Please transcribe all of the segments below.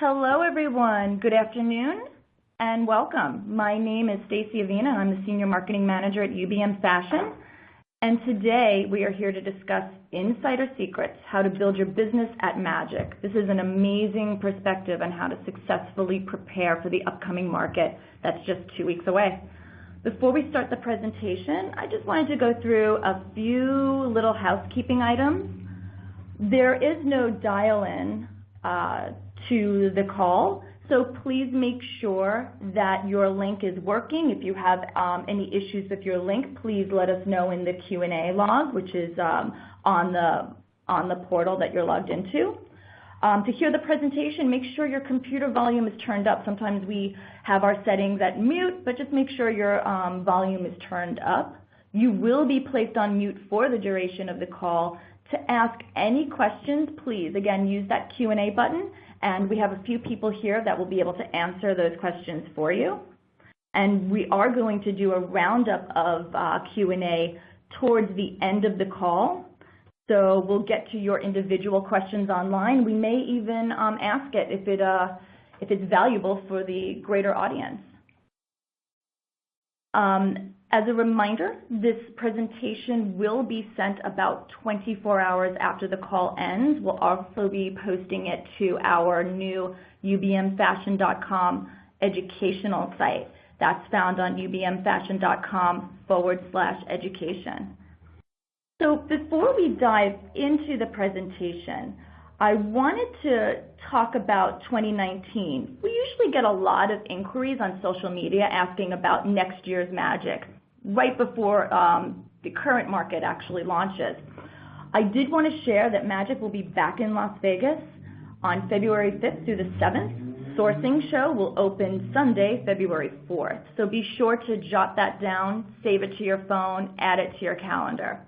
Hello, everyone. Good afternoon and welcome. My name is Stacey Avina. I'm the Senior Marketing Manager at UBM Fashion. And today we are here to discuss insider secrets, how to build your business at Magic. This is an amazing perspective on how to successfully prepare for the upcoming market that's just 2 weeks away. Before we start the presentation, I just wanted to go through a few little housekeeping items. There is no dial-in to the call, so please make sure that your link is working. If you have any issues with your link, please let us know in the Q&A log, which is on the portal that you're logged into. To hear the presentation, make sure your computer volume is turned up. Sometimes we have our settings at mute, but just make sure your volume is turned up. You will be placed on mute for the duration of the call. To ask any questions, please, again, use that Q&A button, and we have a few people here that will be able to answer those questions for you. And we are going to do a roundup of Q&A towards the end of the call. So we'll get to your individual questions online. We may even ask it if it's valuable for the greater audience. As a reminder, this presentation will be sent about 24 hours after the call ends. We'll also be posting it to our new ubmfashion.com educational site. That's found on ubmfashion.com/education. So before we dive into the presentation, I wanted to talk about 2019. We usually get a lot of inquiries on social media asking about next year's Magic, right before the current market actually launches. I did want to share that Magic will be back in Las Vegas on February 5th through the 7th. Sourcing Show will open Sunday, February 4th. So be sure to jot that down, save it to your phone, add it to your calendar.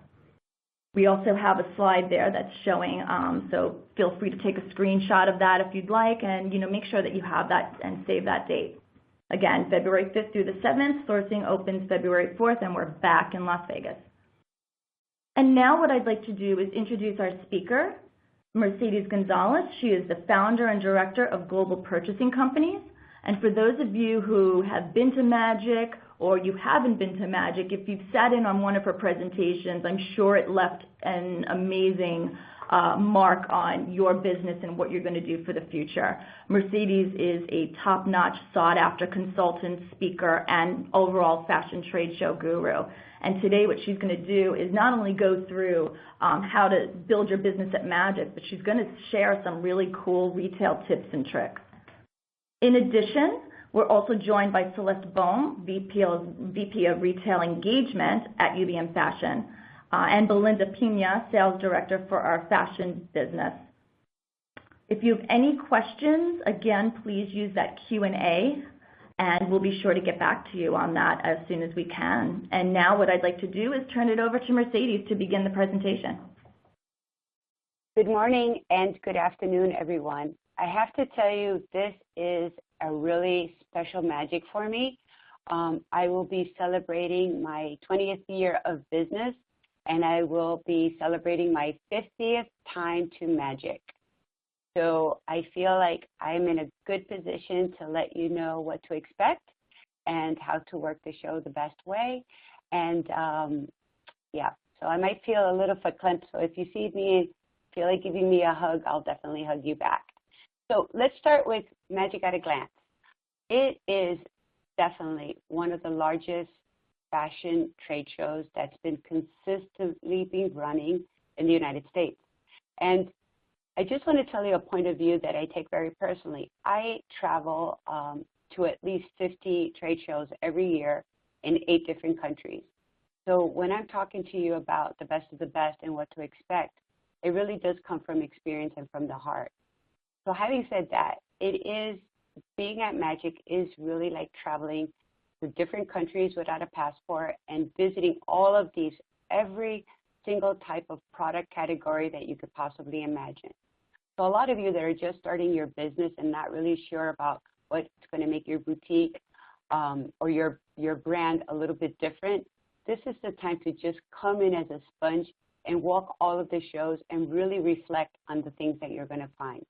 We also have a slide there that's showing, so feel free to take a screenshot of that if you'd like, and make sure that you have that and save that date. Again, February 5th through the 7th, sourcing opens February 4th, and we're back in Las Vegas. And now what I'd like to do is introduce our speaker, Mercedes Gonzalez. She is the founder and director of Global Purchasing Companies. And for those of you who have been to Magic or you haven't been to Magic, if you've sat in on one of her presentations, I'm sure it left an amazing mark on your business and what you're going to do for the future. Mercedes is a top-notch, sought-after consultant, speaker, and overall fashion trade show guru. And today what she's going to do is not only go through how to build your business at Magic, but she's going to share some really cool retail tips and tricks. In addition, we're also joined by Celeste Boehm, VP of Retail Engagement at UBM Fashion, and Belinda Pina, Sales Director for our fashion business. If you have any questions, again, please use that Q&A, and we'll be sure to get back to you on that as soon as we can. And now what I'd like to do is turn it over to Mercedes to begin the presentation. Good morning and good afternoon, everyone. I have to tell you, this is a really special Magic for me. I will be celebrating my 20th year of business, and I will be celebrating my 50th time to Magic. So I feel like I'm in a good position to let you know what to expect and how to work the show the best way. And yeah, so I might feel a little verklempt. So if you see me, feel like giving me a hug, I'll definitely hug you back. So let's start with Magic at a glance. It is definitely one of the largest fashion trade shows that's been consistently running in the United States. And I just want to tell you a point of view that I take very personally. I travel to at least 50 trade shows every year in 8 different countries. So when I'm talking to you about the best of the best and what to expect, it really does come from experience and from the heart. So having said that, being at Magic is really like traveling to different countries without a passport and visiting all of these, every single type of product category that you could possibly imagine. So a lot of you that are just starting your business and not really sure about what's going to make your boutique or your brand a little bit different, this is the time to just come in as a sponge and walk all of the shows and really reflect on the things that you're going to find.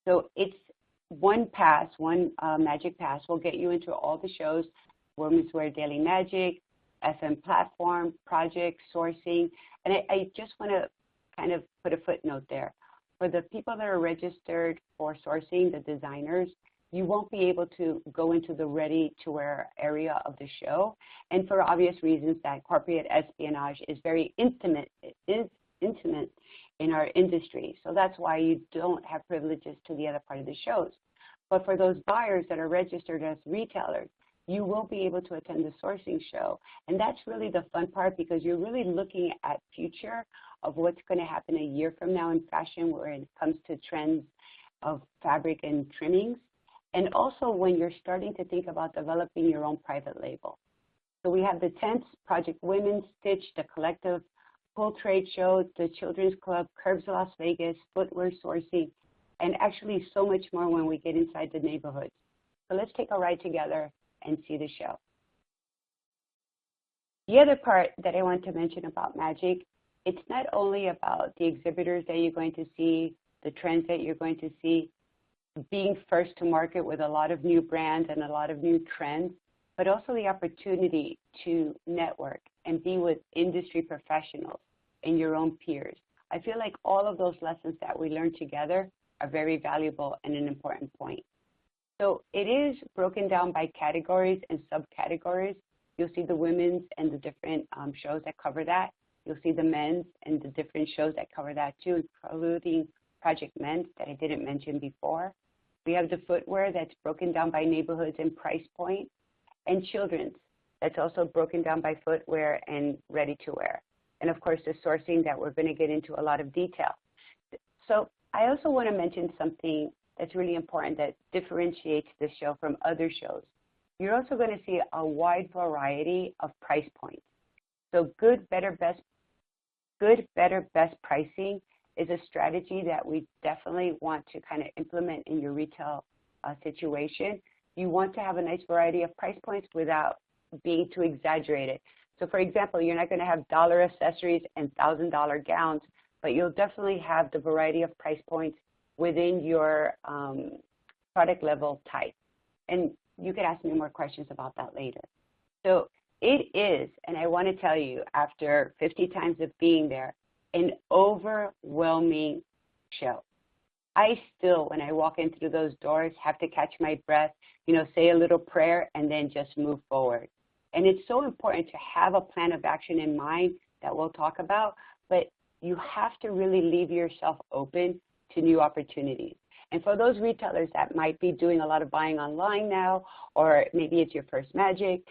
So it's one pass, one magic pass will get you into all the shows: Women's Wear Daily Magic, FM Platform, Project, Sourcing. And I just want to kind of put a footnote there. For the people that are registered for sourcing, the designers, you won't be able to go into the ready-to-wear area of the show. And for obvious reasons, that corporate espionage is very intimate in our industry. So that's why you don't have privileges to the other part of the shows. But for those buyers that are registered as retailers, you will be able to attend the sourcing show. And that's really the fun part, because you're really looking at future of what's going to happen a year from now in fashion when it comes to trends of fabric and trimmings. And also when you're starting to think about developing your own private label. So we have the 10th Project Women, Stitch, the Collective, Full Trade Show, the Children's Club, Curbs Las Vegas, Footwear Sourcing, and actually so much more when we get inside the neighborhoods. So let's take a ride together and see the show. The other part that I want to mention about Magic, it's not only about the exhibitors that you're going to see, the trends that you're going to see, being first to market with a lot of new brands and a lot of new trends, but also the opportunity to network and be with industry professionals and your own peers. I feel like all of those lessons that we learn together are very valuable and an important point. So it is broken down by categories and subcategories. You'll see the women's and the different shows that cover that. You'll see the men's and the different shows that cover that too, including Project Men's that I didn't mention before. We have the footwear that's broken down by neighborhoods and price point, and children's that's also broken down by footwear and ready to wear. And of course, the sourcing that we're going to get into a lot of detail. So I also want to mention something that's really important that differentiates this show from other shows. You're also going to see a wide variety of price points. So good, better, best pricing is a strategy that we definitely want to kind of implement in your retail situation. You want to have a nice variety of price points without being too exaggerated. So for example, you're not going to have dollar accessories and $1,000 gowns, but you'll definitely have the variety of price points within your product level type. And you could ask me more questions about that later. So it is, and I want to tell you, after 50 times of being there, an overwhelming show. I still, when I walk in through those doors, have to catch my breath, say a little prayer, and then just move forward. And it's so important to have a plan of action in mind that we'll talk about, but you have to really leave yourself open to new opportunities. And for those retailers that might be doing a lot of buying online now, or maybe it's your first Magic,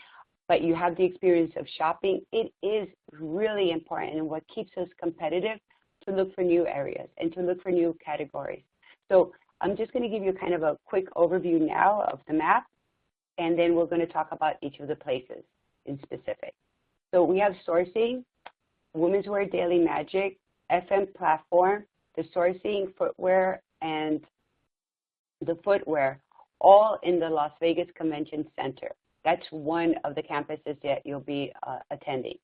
but you have the experience of shopping, it is really important and what keeps us competitive to look for new areas and to look for new categories. So I'm just going to give you kind of a quick overview now of the map, and then we're going to talk about each of the places in specific. So we have sourcing, Women's Wear Daily Magic, FM Platform, the sourcing, footwear, and the footwear, all in the Las Vegas Convention Center. That's one of the campuses that you'll be attending.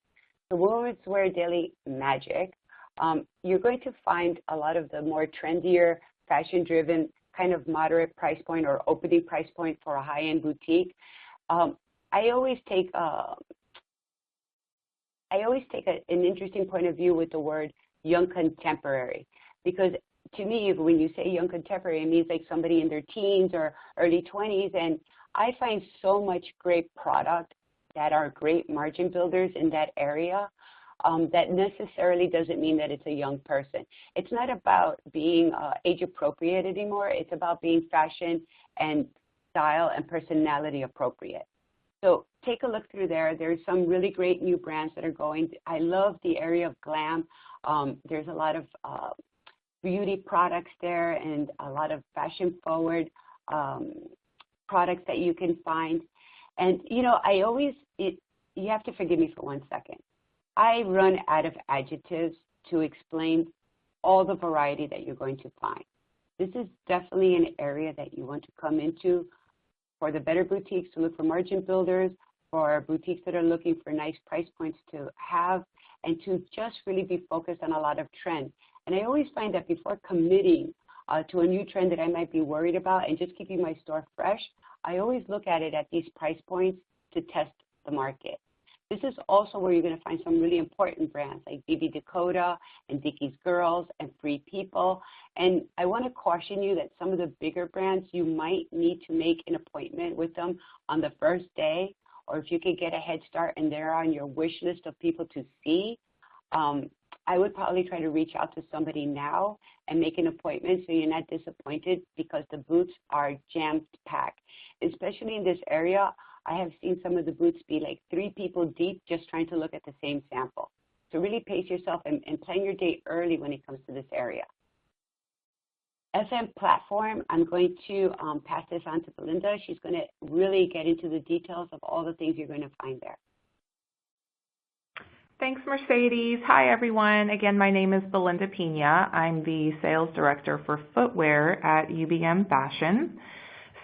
The Women's Wear Daily Magic, you're going to find a lot of the more trendier, fashion-driven, kind of moderate price point or opening price point for a high-end boutique. I always take an interesting point of view with the word young contemporary, because to me, when you say young contemporary, it means like somebody in their teens or early 20s, and I find so much great product that are great margin builders in that area. That necessarily doesn't mean that it's a young person. It's not about being age appropriate anymore. It's about being fashion and style and personality appropriate. So take a look through there. There's some really great new brands that are going. I love the area of glam. There's a lot of beauty products there and a lot of fashion forward products that you can find. And, you have to forgive me for 1 second. I run out of adjectives to explain all the variety that you're going to find. This is definitely an area that you want to come into for the better boutiques to look for margin builders, for boutiques that are looking for nice price points to have, and to just really be focused on a lot of trends. And I always find that before committing to a new trend that I might be worried about and just keeping my store fresh, I always look at it at these price points to test the market. This is also where you're going to find some really important brands like BB Dakota and Dickies Girls and Free People. And I want to caution you that some of the bigger brands, you might need to make an appointment with them on the first day, or if you could get a head start and they're on your wish list of people to see, I would probably try to reach out to somebody now and make an appointment so you're not disappointed, because the booths are jam-packed. Especially in this area, I have seen some of the booths be like 3 people deep just trying to look at the same sample. So really pace yourself and plan your day early when it comes to this area. FM platform, I'm going to pass this on to Belinda. She's going to really get into the details of all the things you're going to find there. Thanks, Mercedes. Hi, everyone. Again, my name is Belinda Pina. I'm the sales director for footwear at UBM Fashion.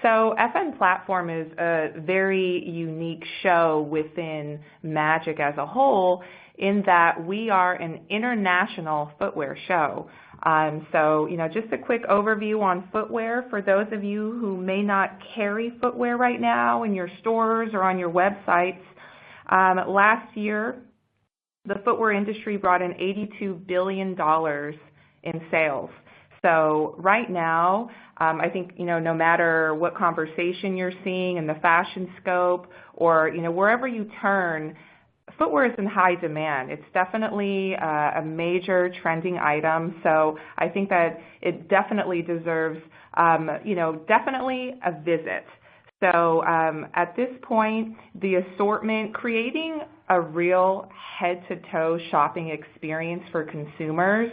So FN Platform is a very unique show within Magic as a whole, in that we are an international footwear show. So, just a quick overview on footwear for those of you who may not carry footwear right now in your stores or on your websites. Last year, the footwear industry brought in $82 billion in sales. So right now, I think, no matter what conversation you're seeing in the fashion scope or, wherever you turn, footwear is in high demand. It's definitely a major trending item. So I think that it definitely deserves, definitely a visit. So at this point, the assortment, creating a real head-to-toe shopping experience for consumers,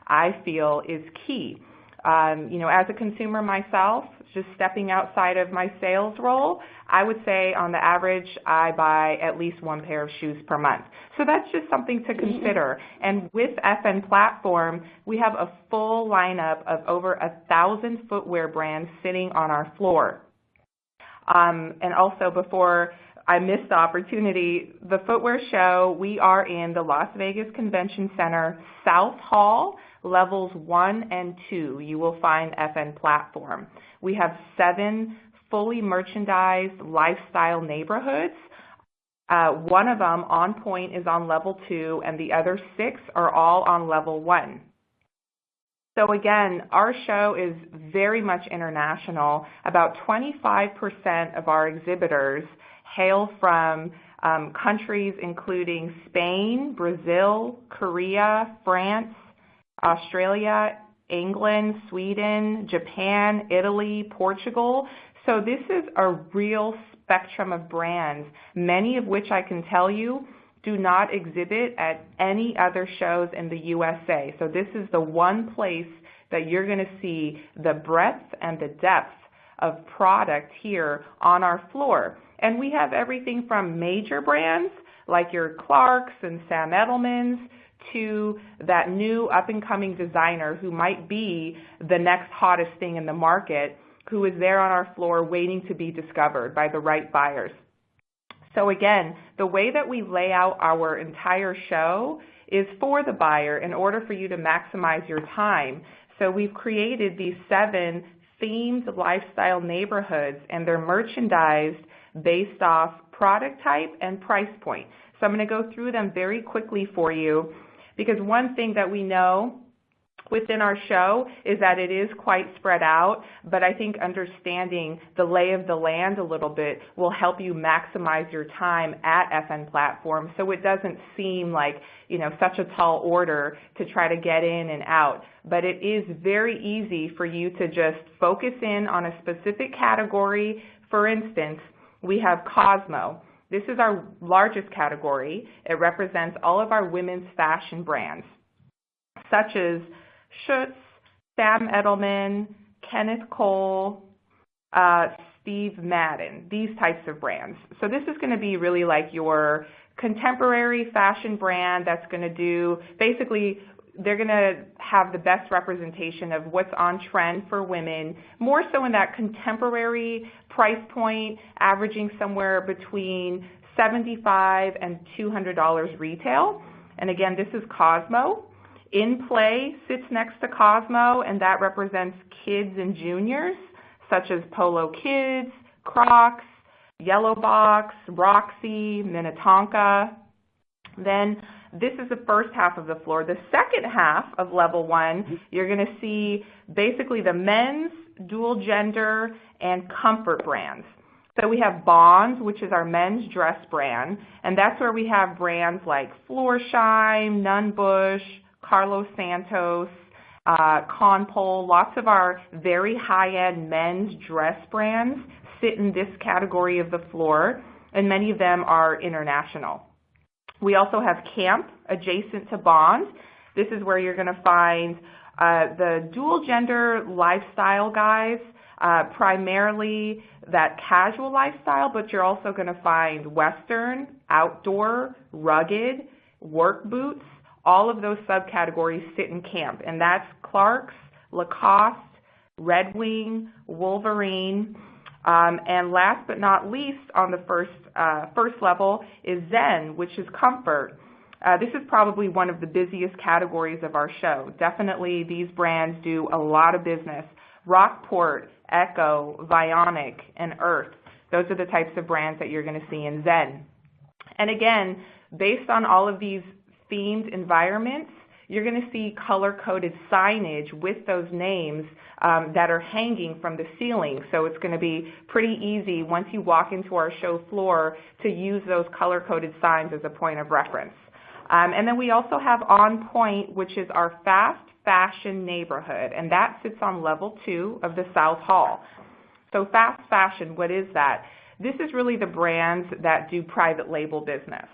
I feel is key. As a consumer myself, just stepping outside of my sales role, I would say on the average, I buy at least 1 pair of shoes per month. So that's just something to consider. And with FN Platform, we have a full lineup of over 1,000 footwear brands sitting on our floor. And also, before I missed the opportunity, the footwear show, we are in the Las Vegas Convention Center, South Hall, levels 1 and 2. You will find FN Platform. We have 7 fully merchandised lifestyle neighborhoods. One of them, On Point, is on level 2, and the other 6 are all on level 1. So again, our show is very much international. About 25% of our exhibitors hail from countries including Spain, Brazil, Korea, France, Australia, England, Sweden, Japan, Italy, Portugal. So this is a real spectrum of brands, many of which I can tell you do not exhibit at any other shows in the USA. So this is the one place that you're going to see the breadth and the depth of product here on our floor. And we have everything from major brands like your Clarks and Sam Edelman's to that new up-and-coming designer who might be the next hottest thing in the market, who is there on our floor waiting to be discovered by the right buyers. So again, the way that we lay out our entire show is for the buyer in order for you to maximize your time. So we've created these 7 themed lifestyle neighborhoods, and they're merchandised based off product type and price point. So I'm going to go through them very quickly for you, because one thing that we know within our show is that it is quite spread out, but I think understanding the lay of the land a little bit will help you maximize your time at FN Platform, so it doesn't seem like, such a tall order to try to get in and out. But it is very easy for you to just focus in on a specific category. For instance, we have Cosmo. This is our largest category. It represents all of our women's fashion brands, such as Schutz, Sam Edelman, Kenneth Cole, Steve Madden, these types of brands. So this is going to be really like your contemporary fashion brand that's going to do, basically, they're going to have the best representation of what's on trend for women, more so in that contemporary price point, averaging somewhere between $75 and $200 retail. And again, this is Cosmo. In Play sits next to Cosmo, and that represents kids and juniors, such as Polo Kids, Crocs, Yellow Box, Roxy, Minnetonka. Then this is the first half of the floor. The second half of level 1, you're going to see basically the men's, dual gender, and comfort brands. So we have Bonds, which is our men's dress brand, and that's where we have brands like Florsheim, Nunn Bush, Carlos Santos, Conpol. Lots of our very high-end men's dress brands sit in this category of the floor, and many of them are international. We also have Camp adjacent to Bonds. This is where you're going to find the dual gender lifestyle guys, primarily that casual lifestyle, but you're also going to find Western, outdoor, rugged, work boots. All of those subcategories sit in Camp, and that's Clark's, Lacoste, Red Wing, Wolverine, and last but not least on the first level is Zen, which is comfort. This is probably one of the busiest categories of our show. Definitely these brands do a lot of business. Rockport, Echo, Vionic, and Earth. Those are the types of brands that you're going to see in Zen. And again, based on all of these themed environments, you're going to see color-coded signage with those names that are hanging from the ceiling. So it's going to be pretty easy once you walk into our show floor to use those color-coded signs as a point of reference. And then we also have On Point, which is our fast fashion neighborhood, and that sits on level 2 of the South Hall. So fast fashion, what is that? This is really the brands that do private label business.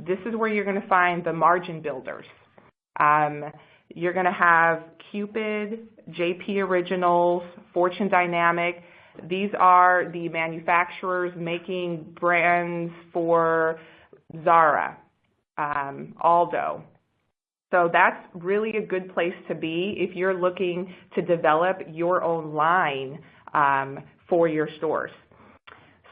This is where you're going to find the margin builders. You're going to have Cupid, JP Originals, Fortune Dynamic. These are the manufacturers making brands for Zara, Aldo. So that's really a good place to be if you're looking to develop your own line for your stores.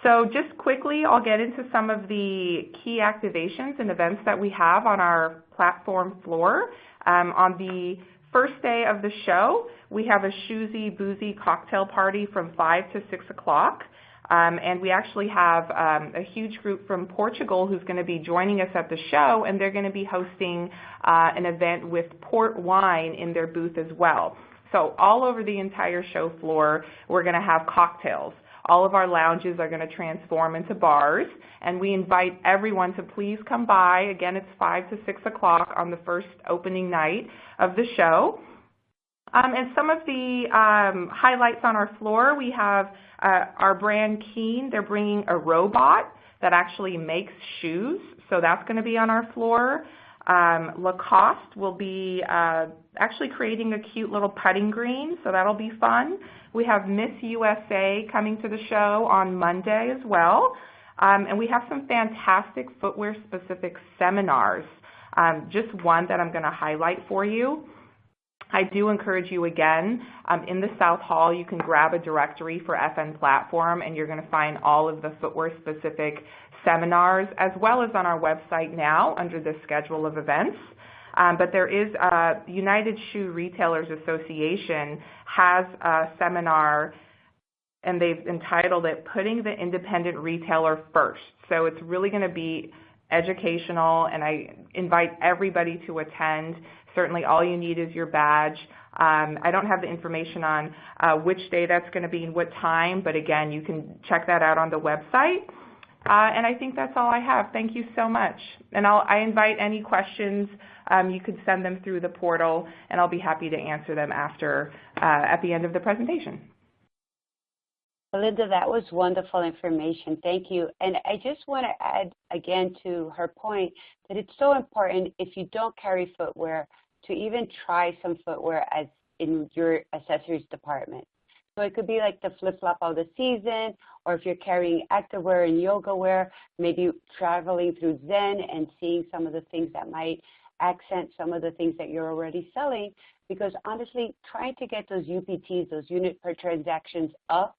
So just quickly, I'll get into some of the key activations and events that we have on our platform floor. On the first day of the show, we have a Shoesy Boozy cocktail party from 5 to 6 o'clock. And we actually have a huge group from Portugal who's going to be joining us at the show, and they're going to be hosting an event with port wine in their booth as well. So all over the entire show floor, we're going to have cocktails. All of our lounges are going to transform into bars, and we invite everyone to please come by. Again, it's 5 to 6 o'clock on the first opening night of the show. And some of the highlights on our floor, we have our brand Keen. They're bringing a robot that actually makes shoes, so that's going to be on our floor. Lacoste will be actually creating a cute little putting green, so that'll be fun. We have Miss USA coming to the show on Monday as well. And we have some fantastic footwear-specific seminars. Just one that I'm going to highlight for you. I do encourage you again, in the South Hall, you can grab a directory for FN Platform, and you're going to find all of the footwear-specific seminars, as well as on our website now under the schedule of events. But there is United Shoe Retailers Association has a seminar, and they've entitled it Putting the Independent Retailer First. So it's really going to be educational, and I invite everybody to attend. Certainly all you need is your badge. I don't have the information on which day that's going to be and what time, but again, you can check that out on the website. And I think that's all I have. Thank you so much. And I invite any questions. You could send them through the portal, and I'll be happy to answer them after at the end of the presentation. Belinda, that was wonderful information. Thank you. And I just want to add again to her point that it's so important, if you don't carry footwear, to even try some footwear as in your accessories department. So it could be like the flip-flop of the season, or if you're carrying activewear and yoga wear, maybe traveling through Zen and seeing some of the things that might accent some of the things that you're already selling. Because honestly, trying to get those UPTs, those unit per transactions up,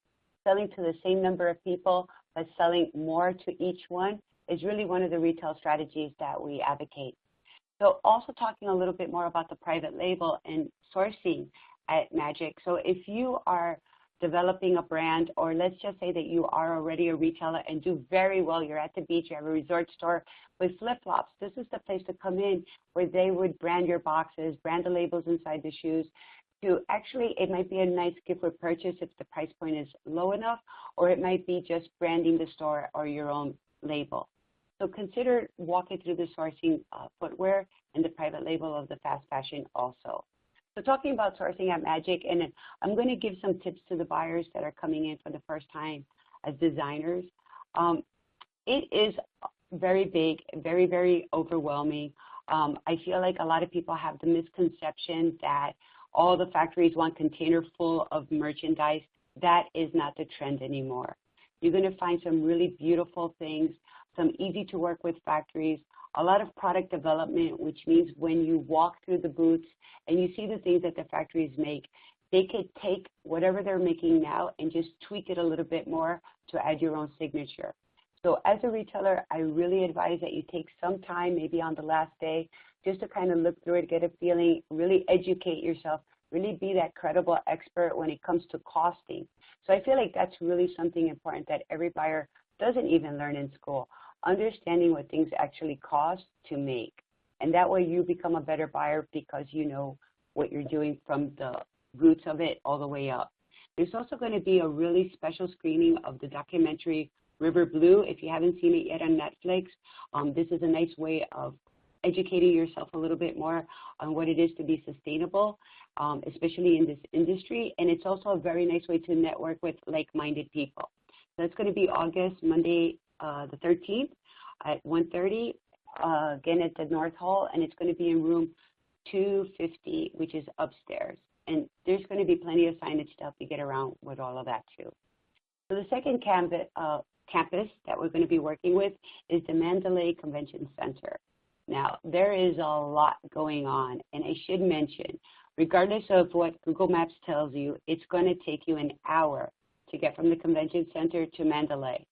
selling to the same number of people, but selling more to each one is really one of the retail strategies that we advocate. So also talking a little bit more about the private label and sourcing at Magic. So if you are developing a brand, or let's just say that you are already a retailer and do very well, you're at the beach, you have a resort store with flip-flops, this is the place to come in where they would brand your boxes, brand the labels inside the shoes. To actually, it might be a nice gift with purchase if the price point is low enough, or it might be just branding the store or your own label. So consider walking through the sourcing footwear and the private label of the fast fashion also. So talking about sourcing at Magic, and I'm going to give some tips to the buyers that are coming in for the first time as designers. It is very big, very, very overwhelming. I feel like a lot of people have the misconception that all the factories want container full of merchandise. That is not the trend anymore. You're going to find some really beautiful things, some easy to work with factories, a lot of product development, which means when you walk through the booths and you see the things that the factories make, they could take whatever they're making now and just tweak it a little bit more to add your own signature. So as a retailer, I really advise that you take some time, maybe on the last day, just to kind of look through it, get a feeling, really educate yourself, really be that credible expert when it comes to costing. So I feel like that's really something important that every buyer doesn't even learn in school, understanding what things actually cost to make. And that way you become a better buyer because you know what you're doing from the roots of it all the way up. There's also going to be a really special screening of the documentary River Blue. If you haven't seen it yet on Netflix, this is a nice way of educating yourself a little bit more on what it is to be sustainable, especially in this industry. And it's also a very nice way to network with like-minded people. So it's going to be August, Monday, the 13th at 1:30, again at the North Hall, and it's going to be in room 250, which is upstairs. And there's going to be plenty of signage to help you get around with all of that too. So the second campus that we're going to be working with is the Mandalay Convention Center. Now, there is a lot going on, and I should mention, regardless of what Google Maps tells you, it's going to take you an hour to get from the convention center to Mandalay.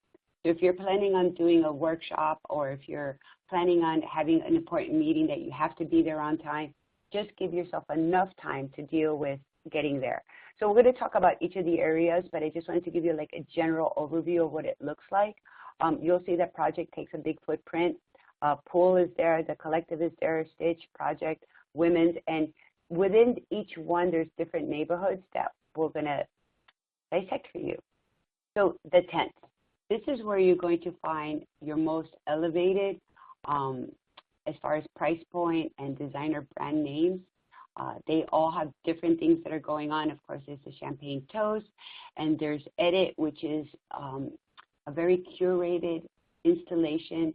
So if you're planning on doing a workshop, or if you're planning on having an important meeting that you have to be there on time, just give yourself enough time to deal with getting there. So we're going to talk about each of the areas, but I just wanted to give you like a general overview of what it looks like. You'll see that project takes a big footprint. Pool is there, the collective is there, Stitch, Project, Women's, and within each one there's different neighborhoods that we're going to dissect for you. So the tent. This is where you're going to find your most elevated as far as price point and designer brand names. They all have different things that are going on. Of course, there's the Champagne Toast, and there's Edit, which is a very curated installation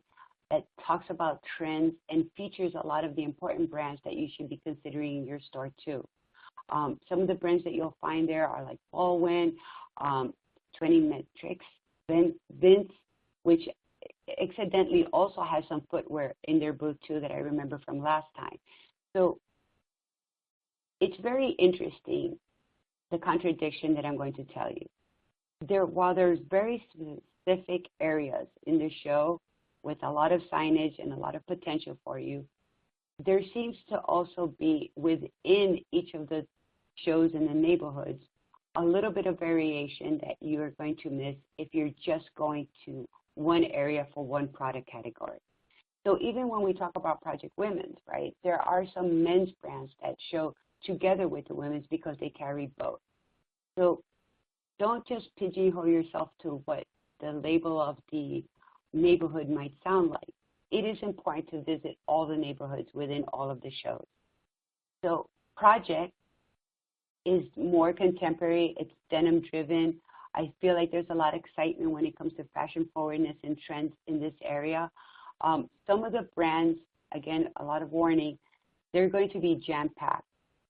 that talks about trends and features a lot of the important brands that you should be considering in your store too. Some of the brands that you'll find there are like Baldwin, 20 Metrics, Vince, which accidentally also has some footwear in their booth too that I remember from last time. So it's very interesting, the contradiction that I'm going to tell you. While there's very specific areas in the show with a lot of signage and a lot of potential for you, there seems to also be within each of the shows in the neighborhoods a little bit of variation that you are going to miss if you're just going to one area for one product category. So even when we talk about Project Women's, right, there are some men's brands that show together with the women's because they carry both. So don't just pigeonhole yourself to what the label of the neighborhood might sound like. It is important to visit all the neighborhoods within all of the shows. So Project is more contemporary, it's denim driven. I feel like there's a lot of excitement when it comes to fashion forwardness and trends in this area. Some of the brands, again, a lot of warning, they're going to be jam-packed.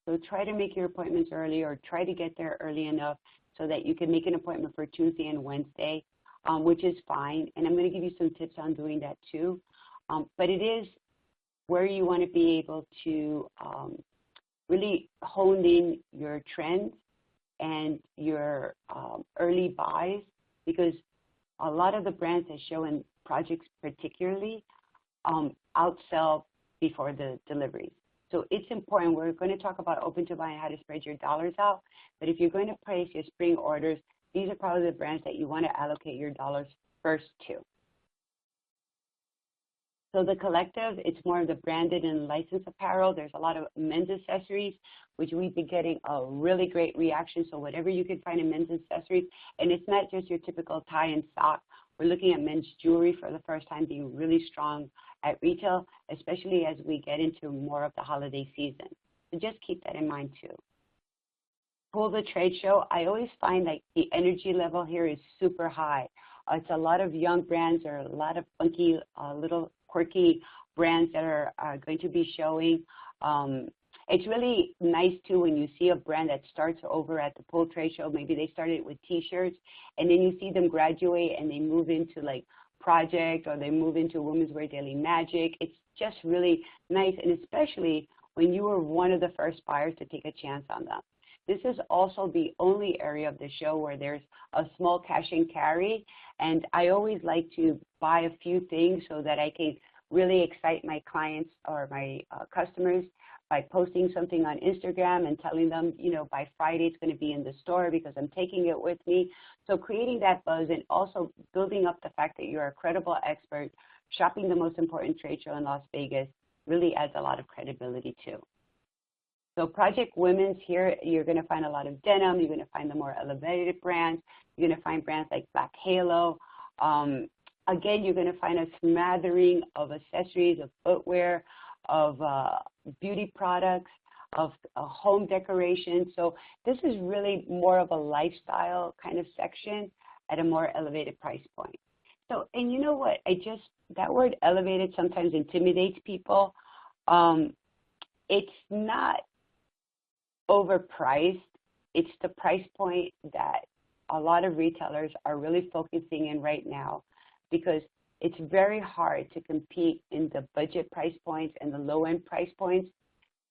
So try to make your appointments early, or try to get there early enough so that you can make an appointment for Tuesday and Wednesday, which is fine. And I'm going to give you some tips on doing that too. But it is where you want to be able to really hone in your trends and your early buys, because a lot of the brands that show in projects particularly outsell before the delivery. So it's important. We're going to talk about OpentoBuy and how to spread your dollars out. But if you're going to place your spring orders, these are probably the brands that you want to allocate your dollars first to. So the collective, it's more of the branded and licensed apparel. There's a lot of men's accessories, which we've been getting a really great reaction. So whatever you can find in men's accessories, and it's not just your typical tie and sock. We're looking at men's jewelry for the first time being really strong at retail, especially as we get into more of the holiday season. So just keep that in mind too. For the trade show, I always find like the energy level here is super high. It's a lot of young brands or a lot of funky, little quirky brands that are going to be showing. It's really nice too when you see a brand that starts over at the Pull Trade Show. Maybe they started with T-shirts, and then you see them graduate and they move into like Project, or they move into Women's Wear Daily Magic. It's just really nice, and especially when you were one of the first buyers to take a chance on them. This is also the only area of the show where there's a small cash and carry, and I always like to buy a few things so that I can really excite my clients or my customers by posting something on Instagram and telling them, you know, by Friday it's going to be in the store because I'm taking it with me. So creating that buzz and also building up the fact that you're a credible expert, shopping the most important trade show in Las Vegas really adds a lot of credibility too. So Project Women's here, you're going to find a lot of denim. You're going to find the more elevated brands. You're going to find brands like Black Halo. Again, you're going to find a smattering of accessories, of footwear, of beauty products, of home decoration. So this is really more of a lifestyle kind of section at a more elevated price point. So, and you know what? That word elevated sometimes intimidates people. It's not overpriced. It's the price point that a lot of retailers are really focusing in right now, because it's very hard to compete in the budget price points and the low-end price points.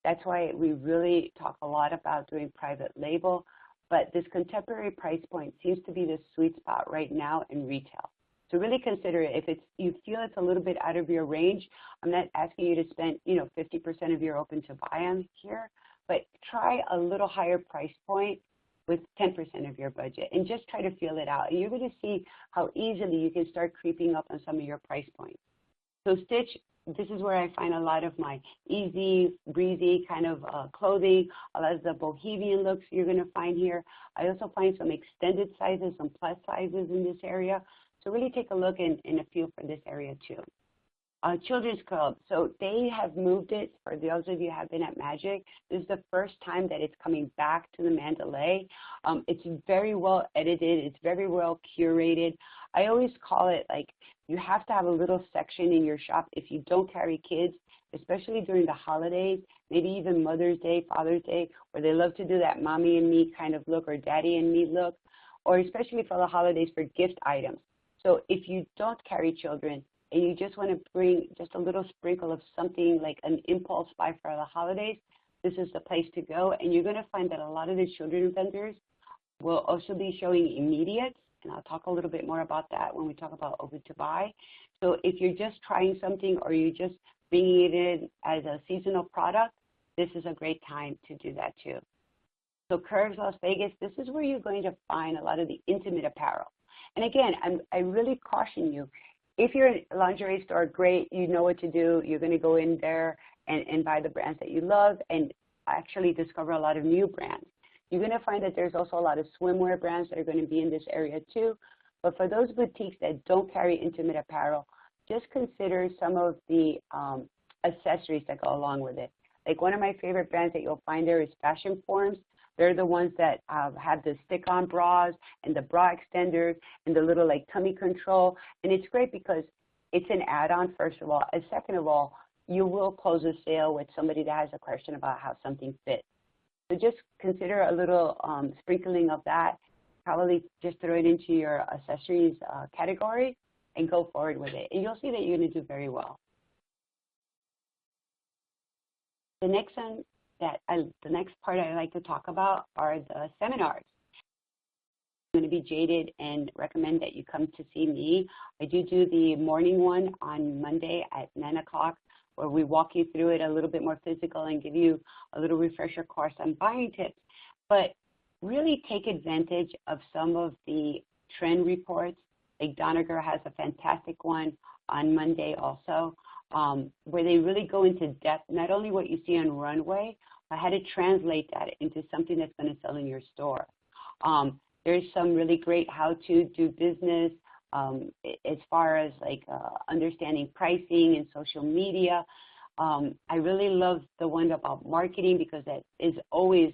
That's why we really talk a lot about doing private label, but this contemporary price point seems to be the sweet spot right now in retail. So really consider it. If you feel it's a little bit out of your range, I'm not asking you to spend 50% of your open to buy on here, but try a little higher price point with 10% of your budget and just try to feel it out. And you're going to see how easily you can start creeping up on some of your price points. So Stitch, this is where I find a lot of my easy, breezy kind of clothing, a lot of the bohemian looks you're going to find here. I also find some extended sizes, some plus sizes in this area. So really take a look and a feel for this area too. Children's Club, so they have moved it. For those of you who have been at Magic, this is the first time that it's coming back to the Mandalay. It's very well edited. It's very well curated. I always call it like you have to have a little section in your shop if you don't carry kids, especially during the holidays, maybe even Mother's Day, Father's Day, where they love to do that mommy and me kind of look or daddy and me look, or especially for the holidays for gift items. So if you don't carry children, and you just want to bring just a little sprinkle of something like an impulse buy for the holidays, this is the place to go. And you're going to find that a lot of the children vendors will also be showing immediates, and I'll talk a little bit more about that when we talk about OpentoBuy. So if you're just trying something or you're just bringing it in as a seasonal product, this is a great time to do that too. So Curves Las Vegas, this is where you're going to find a lot of the intimate apparel. And again, I really caution you, if you're a lingerie store, great, you know what to do. You're going to go in there and buy the brands that you love and actually discover a lot of new brands. You're going to find that there's also a lot of swimwear brands that are going to be in this area too. But for those boutiques that don't carry intimate apparel, just consider some of the accessories that go along with it. Like one of my favorite brands that you'll find there is Fashion Forms. They're the ones that have the stick-on bras and the bra extenders and the little like tummy control. And it's great because it's an add-on, first of all. And second of all, you will close a sale with somebody that has a question about how something fits. So just consider a little sprinkling of that. Probably just throw it into your accessories category and go forward with it. And you'll see that you're going to do very well. The next one, the next part I like to talk about are the seminars. I'm going to be jaded and recommend that you come to see me. I do the morning one on Monday at 9 o'clock. where we walk you through it a little bit more physical and give you a little refresher course on buying tips. But really take advantage of some of the trend reports. Like Doniger has a fantastic one on Monday also, where they really go into depth, not only what you see on runway, but how to translate that into something that's going to sell in your store. There's some really great how to do business as far as like understanding pricing and social media. I really love the one about marketing because that is always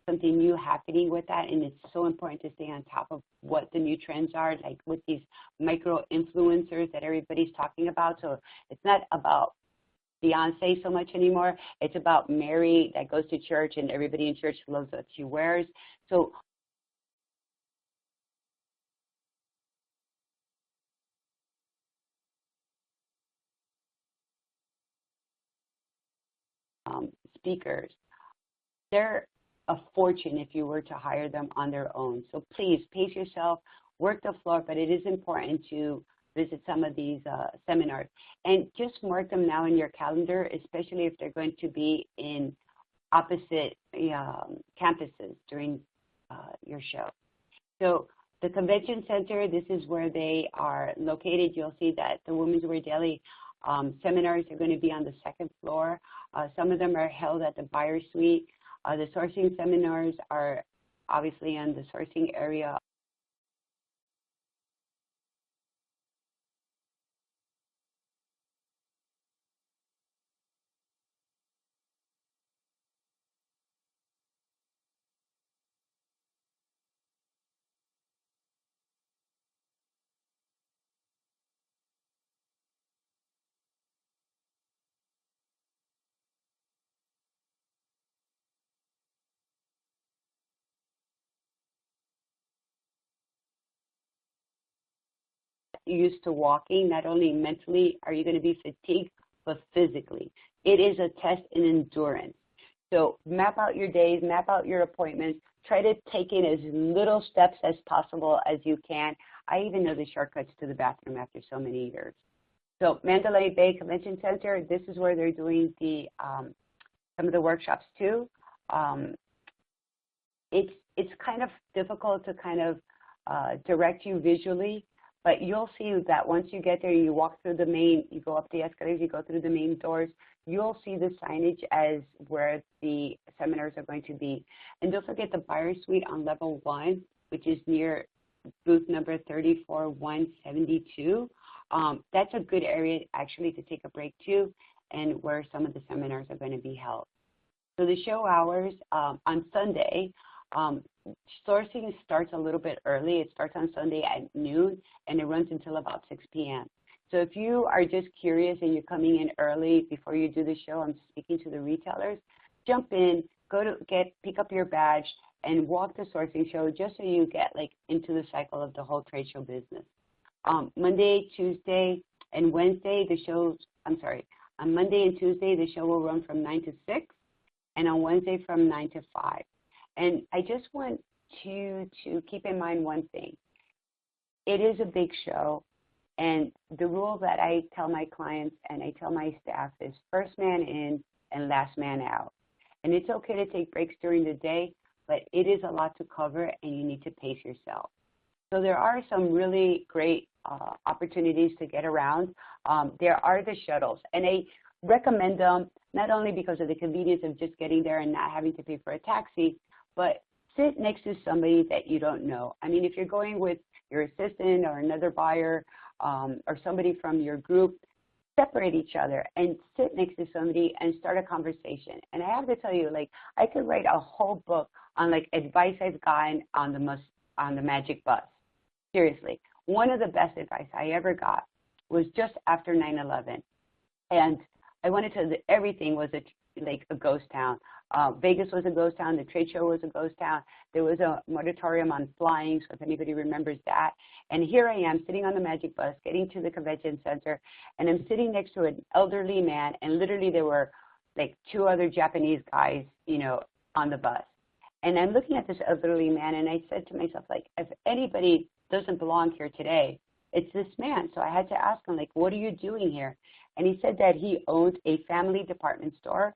something new happening with that, and it's so important to stay on top of what the new trends are, like with these micro influencers that everybody's talking about. So it's not about Beyonce so much anymore. It's about Mary that goes to church and everybody in church loves what she wears. So speakers, they're a fortune if you were to hire them on their own. So please pace yourself, work the floor, but it is important to visit some of these seminars. And just mark them now in your calendar, especially if they're going to be in opposite campuses during your show. So the convention center, this is where they are located. You'll see that the Women's Wear Daily seminars are going to be on the second floor. Some of them are held at the buyer suite. The sourcing seminars are obviously in the sourcing area. Used to walking, not only mentally are you going to be fatigued, but physically. It is a test in endurance. So map out your days, map out your appointments, try to take in as little steps as possible as you can. I even know the shortcuts to the bathroom after so many years. So Mandalay Bay Convention Center, this is where they're doing the some of the workshops too. It's kind of difficult to kind of direct you visually, but you'll see that once you get there, you walk through the main, you go up the escalators, you go through the main doors, you'll see the signage as where the seminars are going to be. And don't forget the buyer suite on level 1, which is near booth number 34172. That's a good area actually to take a break to, and where some of the seminars are going to be held. So the show hours on Sunday, sourcing starts a little bit early. It starts on Sunday at noon, and it runs until about 6 p.m. So if you are just curious and you're coming in early before you do the show, I'm speaking to the retailers, jump in, pick up your badge, and walk the sourcing show just so you get like into the cycle of the whole trade show business. Monday, Tuesday, and Wednesday, on Monday and Tuesday, the show will run from 9 to 6, and on Wednesday from 9 to 5. And I just want you to keep in mind one thing. It is a big show, and the rule that I tell my clients and I tell my staff is first man in and last man out. And it's okay to take breaks during the day, but it is a lot to cover, and you need to pace yourself. So there are some really great opportunities to get around. There are the shuttles, and I recommend them not only because of the convenience of just getting there and not having to pay for a taxi, but sit next to somebody that you don't know. I mean, if you're going with your assistant or another buyer or somebody from your group, separate each other and sit next to somebody and start a conversation. And I have to tell you, like, I could write a whole book on like advice I've gotten on the Magic Bus. Seriously, one of the best advice I ever got was just after 9/11, and I want to tell you that everything was like a ghost town. Vegas was a ghost town. The trade show was a ghost town. There was a moratorium on flying, so if anybody remembers that. And here I am sitting on the Magic Bus, getting to the convention center, and I'm sitting next to an elderly man, and literally there were like 2 other Japanese guys, you know, on the bus. And I'm looking at this elderly man, and I said to myself, like, if anybody doesn't belong here today, it's this man. So I had to ask him, like, what are you doing here? and he said that he owned a family department store.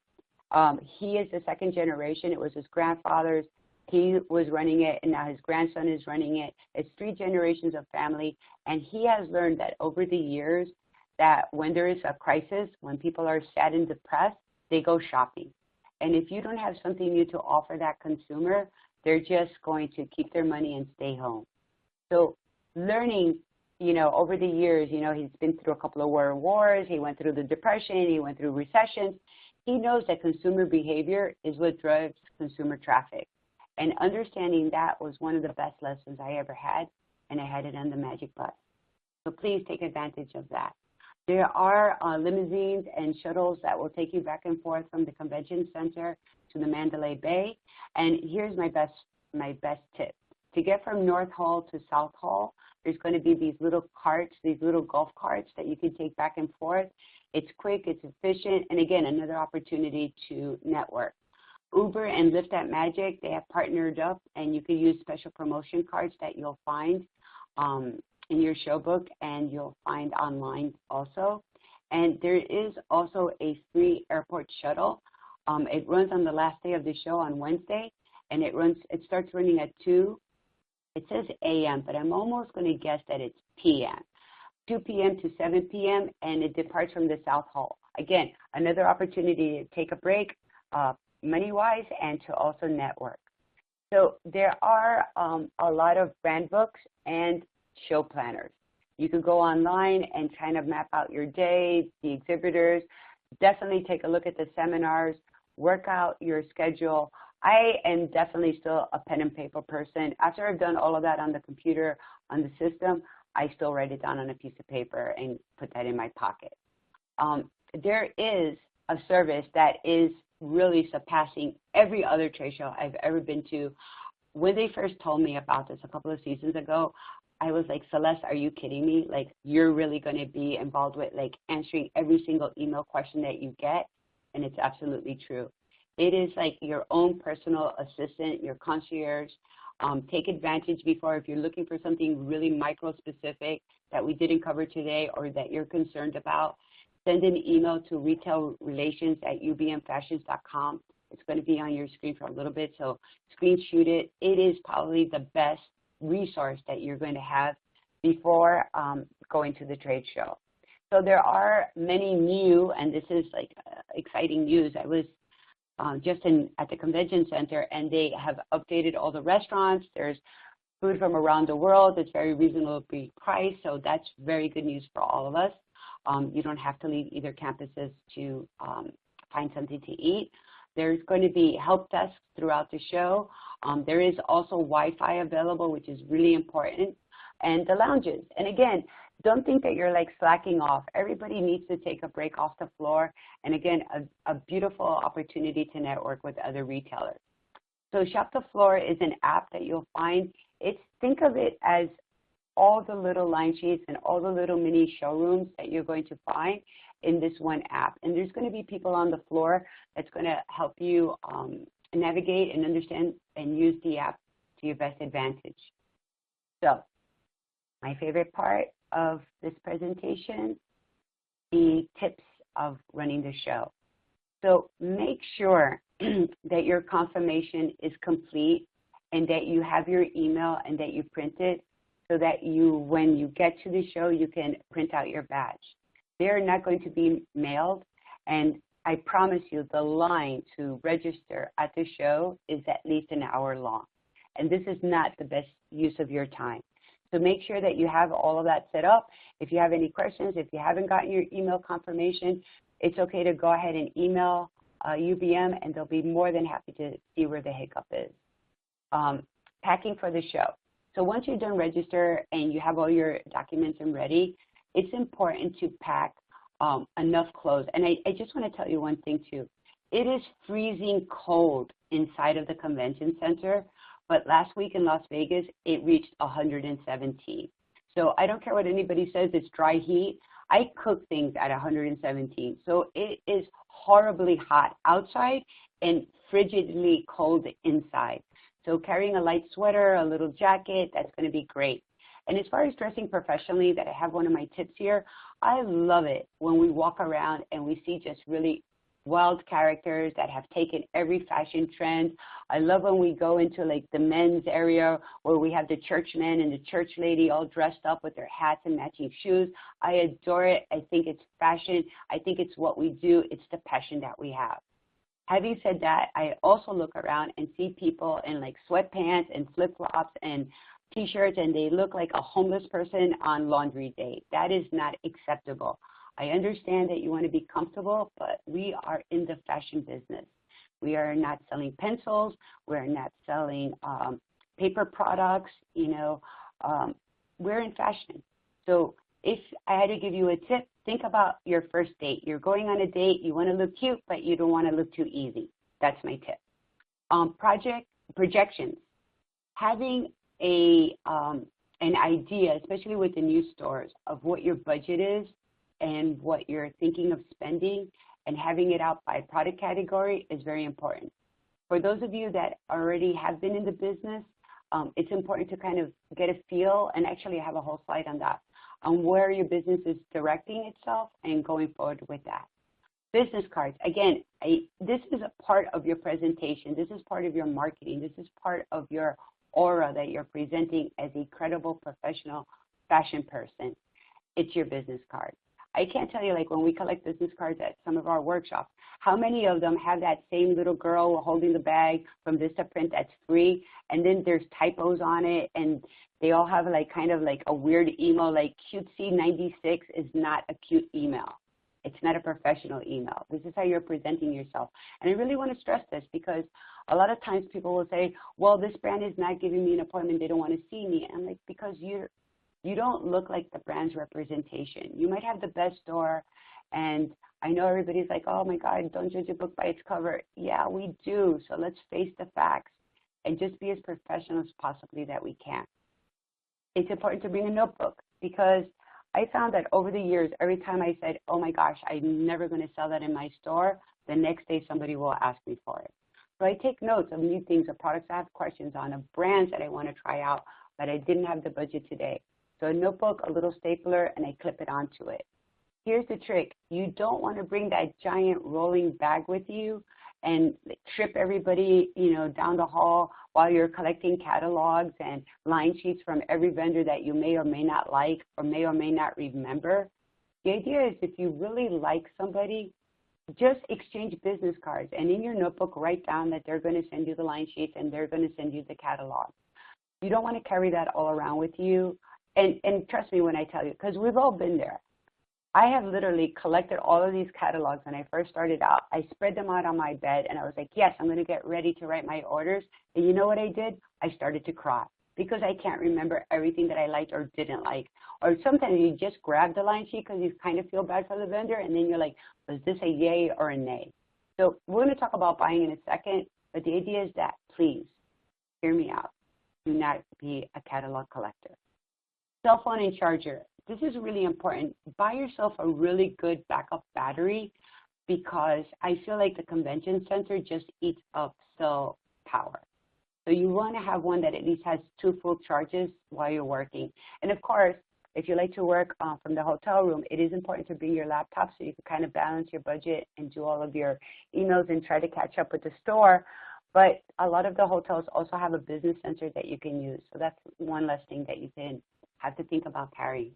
He is the second generation. It was his grandfather's. He was running it, and now his grandson is running it. It's 3 generations of family, and he has learned that over the years that when there is a crisis, when people are sad and depressed, they go shopping. And if you don't have something new to offer that consumer, they're just going to keep their money and stay home. So learning, over the years, he's been through a couple of world wars. He went through the Depression. He went through recessions. He knows that consumer behavior is what drives consumer traffic. And understanding that was one of the best lessons I ever had, and I had it on the Magic Bus. So please take advantage of that. There are limousines and shuttles that will take you back and forth from the convention center to the Mandalay Bay. And here's my best tip. To get from North Hall to South Hall, there's going to be these little carts, these little golf carts that you can take back and forth. It's quick, it's efficient, and again, another opportunity to network. Uber and Lyft at Magic, they have partnered up, and you can use special promotion cards that you'll find in your show book, and you'll find online also. And there is also a free airport shuttle. It runs on the last day of the show on Wednesday, and it starts running at 2. It says a.m., but I'm almost going to guess that it's p.m. 2 p.m. to 7 p.m., and it departs from the South Hall. Again, another opportunity to take a break, money-wise, and to also network. So there are a lot of brand books and show planners. You could go online and kind of map out your day, the exhibitors. Definitely take a look at the seminars, work out your schedule. I am definitely still a pen and paper person. After I've done all of that on the computer, on the system, I still write it down on a piece of paper and put that in my pocket. There is a service that is really surpassing every other trade show I've ever been to. When they first told me about this a couple of seasons ago, I was like, Celeste, are you kidding me? Like, you're really going to be involved with like answering every single email question that you get? And it's absolutely true. It is like your own personal assistant, your concierge. Take advantage before, if you're looking for something really micro-specific that we didn't cover today or that you're concerned about, send an email to retailrelations@ubmfashions.com. It's going to be on your screen for a little bit, so screenshot it. It is probably the best resource that you're going to have before going to the trade show. So there are many new, and this is like exciting news. I was just at the convention center, and they have updated all the restaurants. There's food from around the world. It's very reasonably priced, so that's very good news for all of us. You don't have to leave either campuses to find something to eat. There's going to be help desks throughout the show. There is also Wi-Fi available, which is really important, and the lounges. And again, don't think that you're like slacking off. Everybody needs to take a break off the floor. And again, a beautiful opportunity to network with other retailers. So Shop the Floor is an app that you'll find. Think of it as all the little line sheets and all the little mini showrooms that you're going to find in this one app. And there's going to be people on the floor that's going to help you navigate and understand and use the app to your best advantage. So my favorite part of this presentation, the tips of running the show. So make sure that your confirmation is complete and that you have your email and that you print it so that when you get to the show, you can print out your badge. They're not going to be mailed, and I promise you the line to register at the show is at least an hour long. And this is not the best use of your time. So make sure that you have all of that set up. If you have any questions, if you haven't gotten your email confirmation, it's okay to go ahead and email UBM, and they'll be more than happy to see where the hiccup is. Packing for the show. So once you're done register and you have all your documents and ready, it's important to pack enough clothes. And I just want to tell you one thing too. It is freezing cold inside of the convention center. But last week in Las Vegas, it reached 117. So I don't care what anybody says, it's dry heat. I cook things at 117. So it is horribly hot outside and frigidly cold inside. So carrying a light sweater, a little jacket, that's going to be great. And as far as dressing professionally, that I have one of my tips here, I love it when we walk around and we see just really wild characters that have taken every fashion trend. I love when we go into like the men's area where we have the churchman and the church lady all dressed up with their hats and matching shoes. I adore it. I think it's fashion. I think it's what we do. It's the passion that we have. Having said that, I also look around and see people in like sweatpants and flip-flops and T-shirts, and they look like a homeless person on laundry day. That is not acceptable. I understand that you want to be comfortable, but we are in the fashion business. We are not selling pencils. We're not selling paper products. We're in fashion. So if I had to give you a tip, think about your first date. You're going on a date. You want to look cute, but you don't want to look too easy. That's my tip. Projections. Having an idea, especially with the new stores, of what your budget is and what you're thinking of spending, and having it out by product category is very important. For those of you that already have been in the business, it's important to kind of get a feel, and actually I have a whole slide on that, on where your business is directing itself and going forward with that. Business cards, again, this is a part of your presentation. This is part of your marketing. This is part of your aura that you're presenting as a credible professional fashion person. It's your business card. I can't tell you, like when we collect business cards at some of our workshops, how many of them have that same little girl holding the bag from Vistaprint that's free, and then there's typos on it, and they all have like kind of like a weird email, like cutesy 96 is not a cute email. It's not a professional email. This is how you're presenting yourself. And I really want to stress this because a lot of times people will say, well, this brand is not giving me an appointment. They don't want to see me. And I'm like, because you don't look like the brand's representation. You might have the best store, and I know everybody's like, oh my God, don't judge a book by its cover. Yeah, we do. So let's face the facts and just be as professional as possibly that we can. It's important to bring a notebook because I found that over the years, every time I said, oh my gosh, I'm never going to sell that in my store, the next day somebody will ask me for it. So I take notes of new things, of products I have questions on, of brands that I want to try out, but I didn't have the budget today. So a notebook, a little stapler, and I clip it onto it. Here's the trick. You don't want to bring that giant rolling bag with you and trip everybody, down the hall while you're collecting catalogs and line sheets from every vendor that you may or may not like or may not remember. The idea is if you really like somebody, just exchange business cards, and in your notebook write down that they're going to send you the line sheets and they're going to send you the catalog. You don't want to carry that all around with you. And trust me when I tell you, because we've all been there. I have literally collected all of these catalogs when I first started out. I spread them out on my bed, and I was like, yes, I'm going to get ready to write my orders. And you know what I did? I started to cry because I can't remember everything that I liked or didn't like. Or sometimes you just grab the line sheet because you kind of feel bad for the vendor, and then you're like, was this a yay or a nay? So we're going to talk about buying in a second, but the idea is that, please, hear me out. Do not be a catalog collector. Cell phone and charger. This is really important. Buy yourself a really good backup battery because I feel like the convention center just eats up cell power. So you want to have one that at least has 2 full charges while you're working. And of course, if you like to work from the hotel room, it is important to bring your laptop so you can kind of balance your budget and do all of your emails and try to catch up with the store. But a lot of the hotels also have a business center that you can use. So that's one less thing that you can have to think about carrying.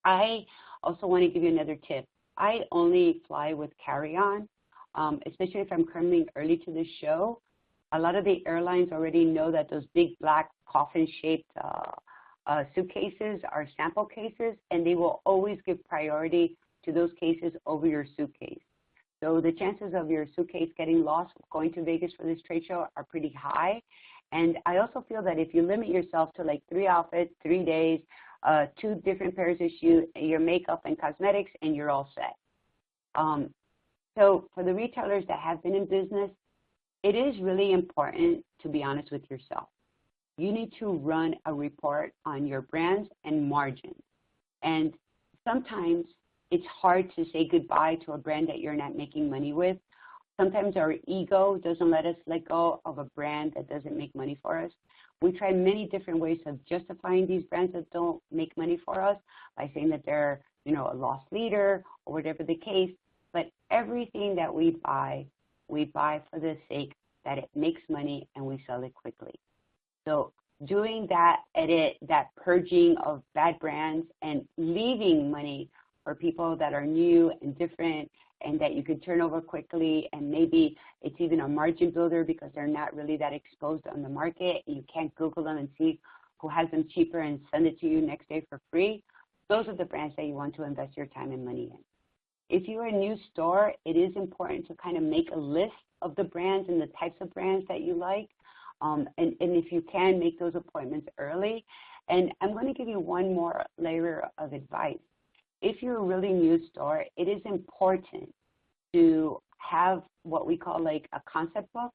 I also want to give you another tip. I only fly with carry-on, especially if I'm coming early to the show. A lot of the airlines already know that those big black coffin-shaped suitcases are sample cases, and they will always give priority to those cases over your suitcase. So the chances of your suitcase getting lost going to Vegas for this trade show are pretty high. And I also feel that if you limit yourself to like 3 outfits, 3 days, 2 different pairs of shoes, your makeup and cosmetics, and you're all set. So for the retailers that have been in business, it is really important to be honest with yourself. You need to run a report on your brands and margins. And sometimes it's hard to say goodbye to a brand that you're not making money with. Sometimes our ego doesn't let us let go of a brand that doesn't make money for us. We try many different ways of justifying these brands that don't make money for us by saying that they're, a lost leader or whatever the case. But everything that we buy for the sake that it makes money and we sell it quickly. So doing that edit, that purging of bad brands and leaving money for people that are new and different and that you can turn over quickly, and maybe it's even a margin builder because they're not really that exposed on the market. You can't Google them and see who has them cheaper and send it to you next day for free. Those are the brands that you want to invest your time and money in. If you're a new store, it is important to kind of make a list of the brands and the types of brands that you like. And if you can, make those appointments early. And I'm going to give you one more layer of advice. If you're a really new store, it is important to have what we call like a concept book,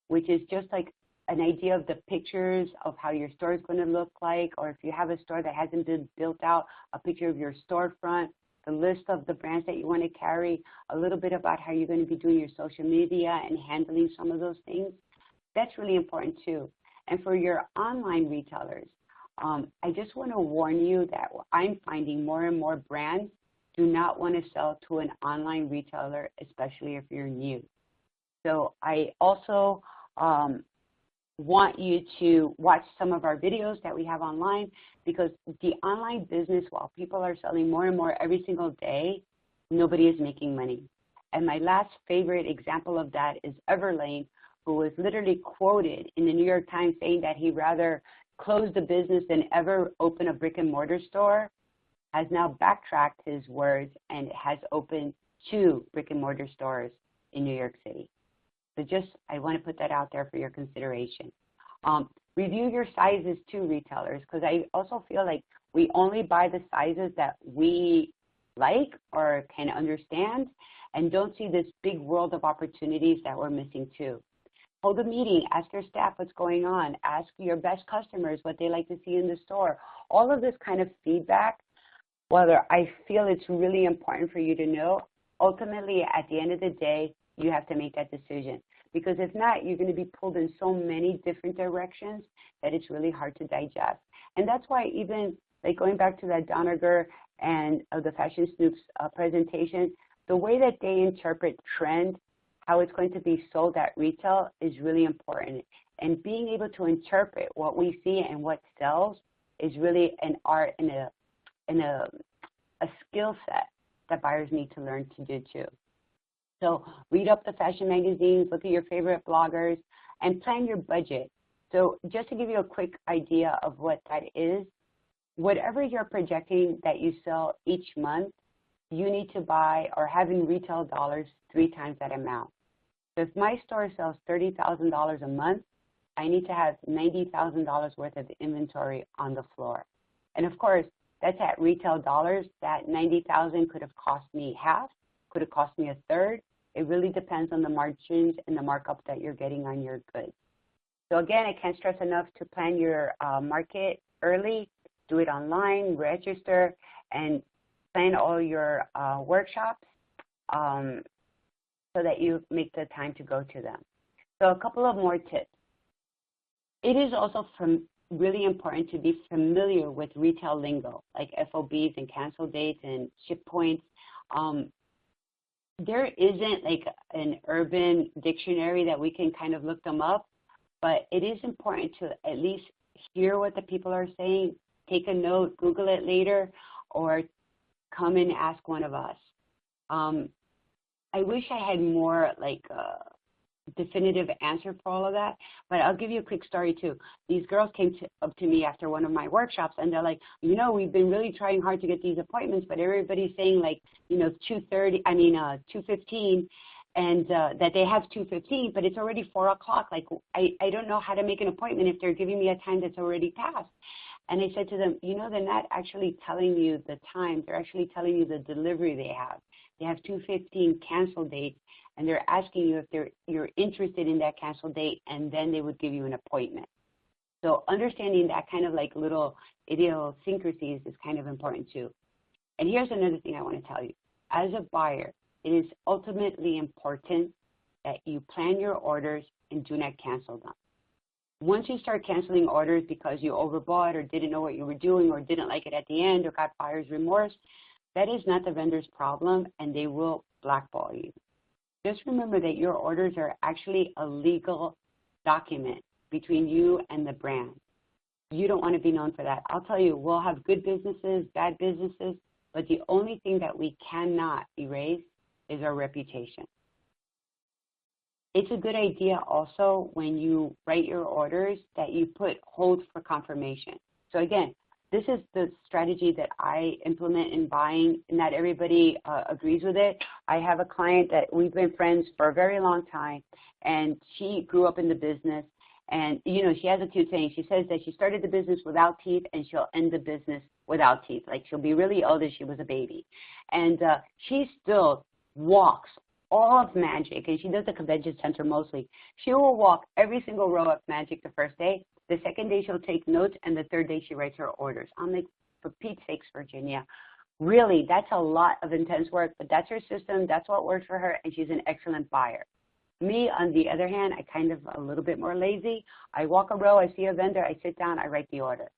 which is just like an idea of the pictures of how your store is going to look like, or if you have a store that hasn't been built out, a picture of your storefront, the list of the brands that you want to carry, a little bit about how you're going to be doing your social media and handling some of those things. That's really important too. And for your online retailers, I just want to warn you that I'm finding more and more brands do not want to sell to an online retailer, especially if you're new. So I also want you to watch some of our videos that we have online, because the online business, while people are selling more and more every single day, nobody is making money. And my last favorite example of that is Everlane, who was literally quoted in the New York Times saying that he'd rather close the business than ever open a brick and mortar store, has now backtracked his words and has opened 2 brick and mortar stores in New York City. So I want to put that out there for your consideration. Review your sizes too, retailers, because I also feel like we only buy the sizes that we like or can understand, and don't see this big world of opportunities that we're missing too. Hold a meeting, ask your staff what's going on, ask your best customers what they like to see in the store. All of this kind of feedback, whether I feel it's really important for you to know, ultimately at the end of the day, you have to make that decision. Because if not, you're going to be pulled in so many different directions that it's really hard to digest. And that's why even like going back to that Doniger and the Fashion Snoops presentation, the way that they interpret trend, how it's going to be sold at retail is really important. And being able to interpret what we see and what sells is really an art and a skill set that buyers need to learn to do too. So read up the fashion magazines, look at your favorite bloggers, and plan your budget. So just to give you a quick idea of what that is, whatever you're projecting that you sell each month, you need to buy or have in retail dollars 3 times that amount. So if my store sells $30,000 a month, I need to have $90,000 worth of inventory on the floor. And of course, that's at retail dollars. That $90,000 could have cost me half, could have cost me a third. It really depends on the margins and the markup that you're getting on your goods. So again, I can't stress enough to plan your market early, do it online, register, and plan all your workshops so that you make the time to go to them. So a couple of more tips. It is also really important to be familiar with retail lingo, like FOBs and cancel dates and ship points. There isn't like an urban dictionary that we can kind of look them up, but it is important to at least hear what the people are saying, take a note, Google it later, or come and ask one of us. I wish I had more like definitive answer for all of that, but I'll give you a quick story too. These girls came up to me after one of my workshops, and they're like, we've been really trying hard to get these appointments, but everybody's saying like, 2:15, and that they have 2:15, but it's already 4 o'clock. Like, I don't know how to make an appointment if they're giving me a time that's already passed. And I said to them, they're not actually telling you the time. They're actually telling you the delivery they have. They have 2:15 cancel dates, and they're asking you if you're interested in that cancel date, and then they would give you an appointment. So understanding that kind of like little idiosyncrasies is kind of important too. And here's another thing I want to tell you. As a buyer, it is ultimately important that you plan your orders and do not cancel them. Once you start canceling orders because you overbought or didn't know what you were doing or didn't like it at the end or got buyer's remorse, that is not the vendor's problem, and they will blackball you. Just remember that your orders are actually a legal document between you and the brand. You don't want to be known for that. I'll tell you, we'll have good businesses, bad businesses, but the only thing that we cannot erase is our reputation. It's a good idea also when you write your orders that you put hold for confirmation. So again, this is the strategy that I implement in buying. Not everybody agrees with it. I have a client that we've been friends for a very long time, and she grew up in the business. And, you know, she has a cute saying. She says that she started the business without teeth, and she'll end the business without teeth. Like, she'll be really old as she was a baby. And she still walks all of Magic, and she does the convention center mostly. She will walk every single row of Magic the first day. The second day, she'll take notes, and the third day, she writes her orders. I'm like, for Pete's sakes, Virginia, really, that's a lot of intense work, but that's her system. That's what works for her, and she's an excellent buyer. Me, on the other hand, I kind of a little bit more lazy. I walk a row, I see a vendor, I sit down, I write the order.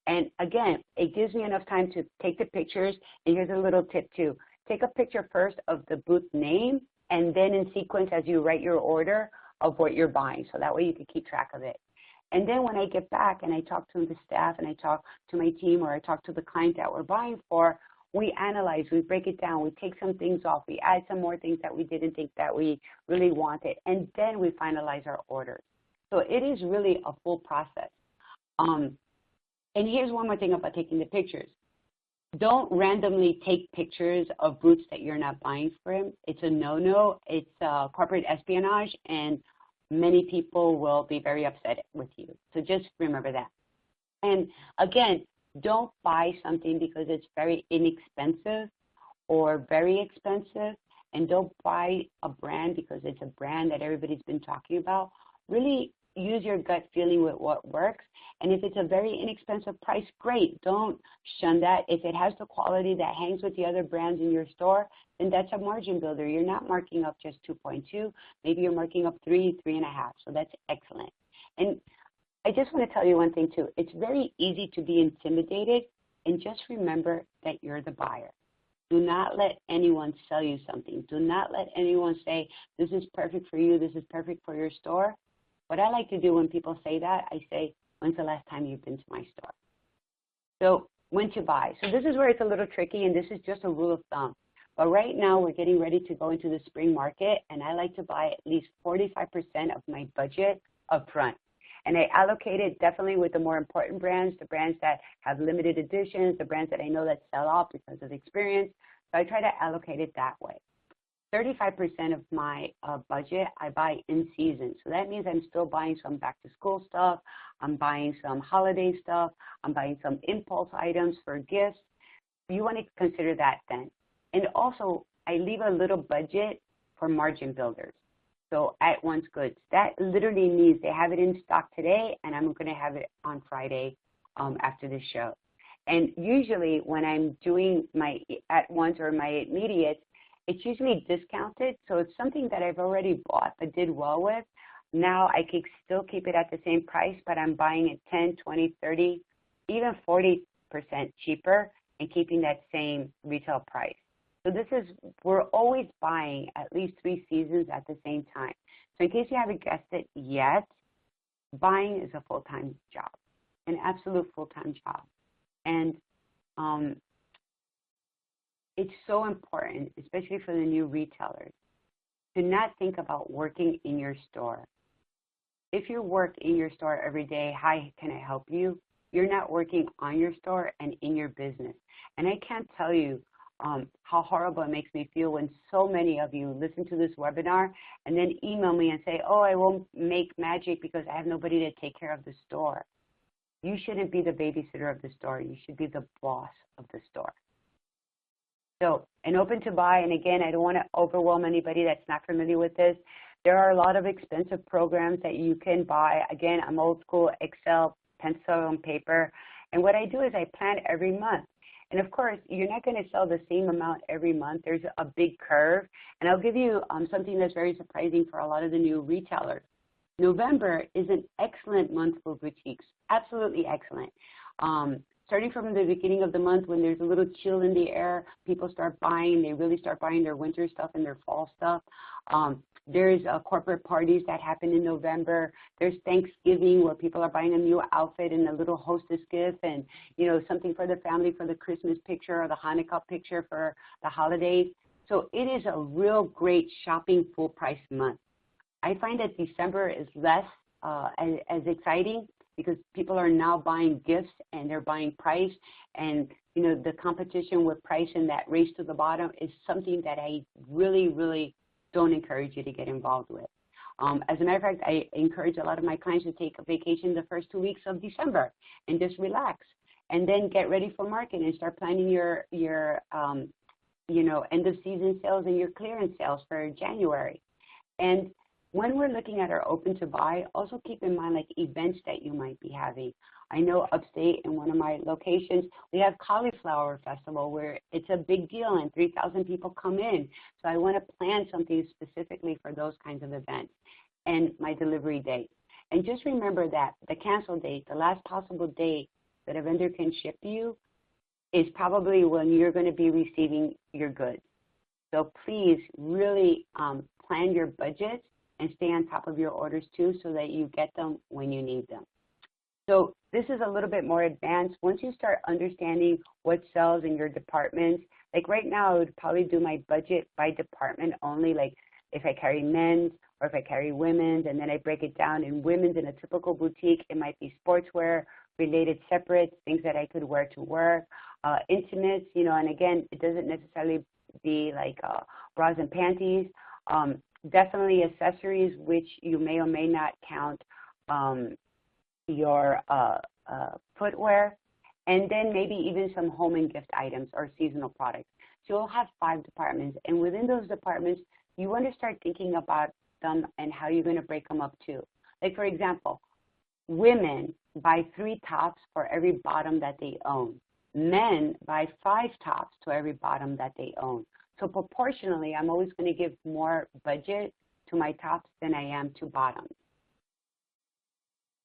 And again, it gives me enough time to take the pictures, and here's a little tip too. Take a picture first of the booth name, and then in sequence as you write your order of what you're buying, so that way you can keep track of it. And then when I get back and I talk to the staff and I talk to my team or I talk to the client that we're buying for, we analyze, we break it down, we take some things off, we add some more things that we didn't think that we really wanted, and then we finalize our orders. So it is really a full process. And here's one more thing about taking the pictures. Don't randomly take pictures of booths that you're not buying from. It's a no-no. It's corporate espionage, and many people will be very upset with you. So just remember that. And again, don't buy something because it's very inexpensive or very expensive, and don't buy a brand because it's a brand that everybody's been talking about. Really use your gut feeling with what works. And if it's a very inexpensive price, great. Don't shun that. If it has the quality that hangs with the other brands in your store, then that's a margin builder. You're not marking up just 2.2. Maybe you're marking up 3, 3.5. So that's excellent. And I just want to tell you one thing too. It's very easy to be intimidated, and just remember that you're the buyer. Do not let anyone sell you something. Do not let anyone say, this is perfect for you, this is perfect for your store. What I like to do when people say that, I say, when's the last time you've been to my store? So when to buy. So this is where it's a little tricky, and this is just a rule of thumb. But right now we're getting ready to go into the spring market, and I like to buy at least 45% of my budget up front. And I allocate it definitely with the more important brands, the brands that have limited editions, the brands that I know that sell out because of experience. So I try to allocate it that way. 35% of my budget I buy in season. So that means I'm still buying some back to school stuff. I'm buying some holiday stuff. I'm buying some impulse items for gifts. You want to consider that then. And also, I leave a little budget for margin builders. So at once goods. That literally means they have it in stock today, and I'm going to have it on Friday after the show. And usually when I'm doing my at once or my immediate, it's usually discounted. So it's something that I've already bought but did well with. Now I can still keep it at the same price, but I'm buying it 10, 20, 30, even 40% cheaper and keeping that same retail price. So this is, we're always buying at least 3 seasons at the same time. So in case you haven't guessed it yet, buying is a full-time job, an absolute full-time job. And it's so important, especially for the new retailers, to not think about working in your store. If you work in your store every day, hi, can I help you? You're not working on your store and in your business. And I can't tell you how horrible it makes me feel when so many of you listen to this webinar and then email me and say, oh, I won't make magic because I have nobody to take care of the store. You shouldn't be the babysitter of the store. You should be the boss of the store. So, and OpentoBuy, and again, I don't want to overwhelm anybody that's not familiar with this. There are a lot of expensive programs that you can buy. Again, I'm old school, Excel, pencil, and paper. And what I do is I plan every month. And of course, you're not going to sell the same amount every month. There's a big curve. And I'll give you something that's very surprising for a lot of the new retailers. November is an excellent month for boutiques, absolutely excellent. Starting from the beginning of the month when there's a little chill in the air, people start buying, they really start buying their winter stuff and their fall stuff. There's corporate parties that happen in November. There's Thanksgiving where people are buying a new outfit and a little hostess gift and, you know, something for the family for the Christmas picture or the Hanukkah picture for the holidays. So it is a real great shopping full price month. I find that December is less as exciting because people are now buying gifts and they're buying price, and you know the competition with price and that race to the bottom is something that I really don't encourage you to get involved with. As a matter of fact, I encourage a lot of my clients to take a vacation the first 2 weeks of December and just relax, and then get ready for market and start planning your you know, end of season sales and your clearance sales for January. And when we're looking at our open to buy, also keep in mind like events that you might be having. I know upstate in one of my locations, we have Cauliflower Festival where it's a big deal and 3,000 people come in. So I want to plan something specifically for those kinds of events and my delivery date. And just remember that the cancel date, the last possible date that a vendor can ship you is probably when you're going to be receiving your goods. So please really plan your budget and stay on top of your orders too so that you get them when you need them. So this is a little bit more advanced. Once you start understanding what sells in your departments, like right now I would probably do my budget by department only, like if I carry men's or if I carry women's, and then I break it down. In women's, in a typical boutique, it might be sportswear, related separates, things that I could wear to work, intimates, you know, and again, it doesn't necessarily be like bras and panties. Definitely accessories, which you may or may not count your footwear, and then maybe even some home and gift items or seasonal products. So you'll have 5 departments, and within those departments, you want to start thinking about them and how you're going to break them up too. Like for example, women buy 3 tops for every bottom that they own. Men buy 5 tops to every bottom that they own. So proportionally, I'm always going to give more budget to my tops than I am to bottoms.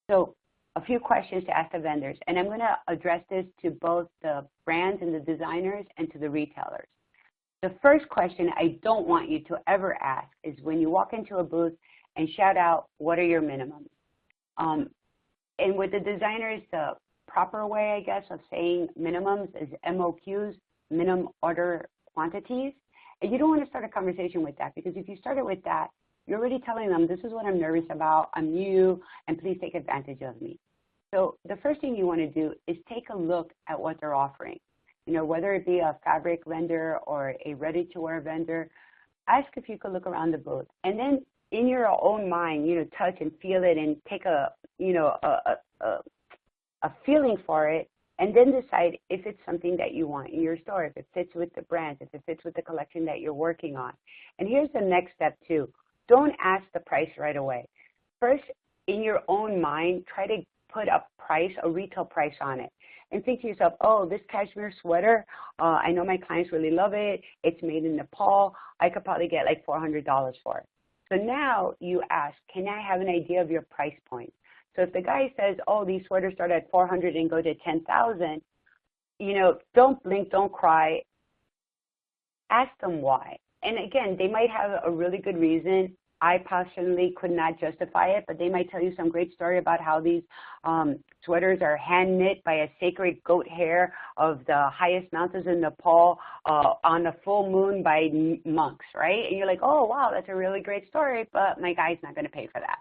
So a few questions to ask the vendors, and I'm going to address this to both the brands and the designers and to the retailers. The first question I don't want you to ever ask is when you walk into a booth and shout out, what are your minimums? And with the designers, the proper way, I guess, of saying minimums is MOQs, minimum order quantities. And you don't want to start a conversation with that, because if you started with that, you're already telling them, this is what I'm nervous about, I'm new, and please take advantage of me. So the first thing you want to do is take a look at what they're offering. You know, whether it be a fabric vendor or a ready-to-wear vendor, ask if you could look around the booth. And then in your own mind, you know, touch and feel it and take a, you know, a feeling for it, and then decide if it's something that you want in your store, if it fits with the brand, if it fits with the collection that you're working on. And here's the next step too. Don't ask the price right away. First, in your own mind, try to put a price, a retail price on it. And think to yourself, oh, this cashmere sweater, I know my clients really love it. It's made in Nepal. I could probably get like $400 for it. So now you ask, can I have an idea of your price point? So if the guy says, oh, these sweaters start at $400 and go to $10,000, you know, don't blink, don't cry. Ask them why. And again, they might have a really good reason. I personally could not justify it, but they might tell you some great story about how these sweaters are hand knit by a sacred goat hair of the highest mountains in Nepal on a full moon by monks, right? And you're like, oh, wow, that's a really great story, but my guy's not going to pay for that.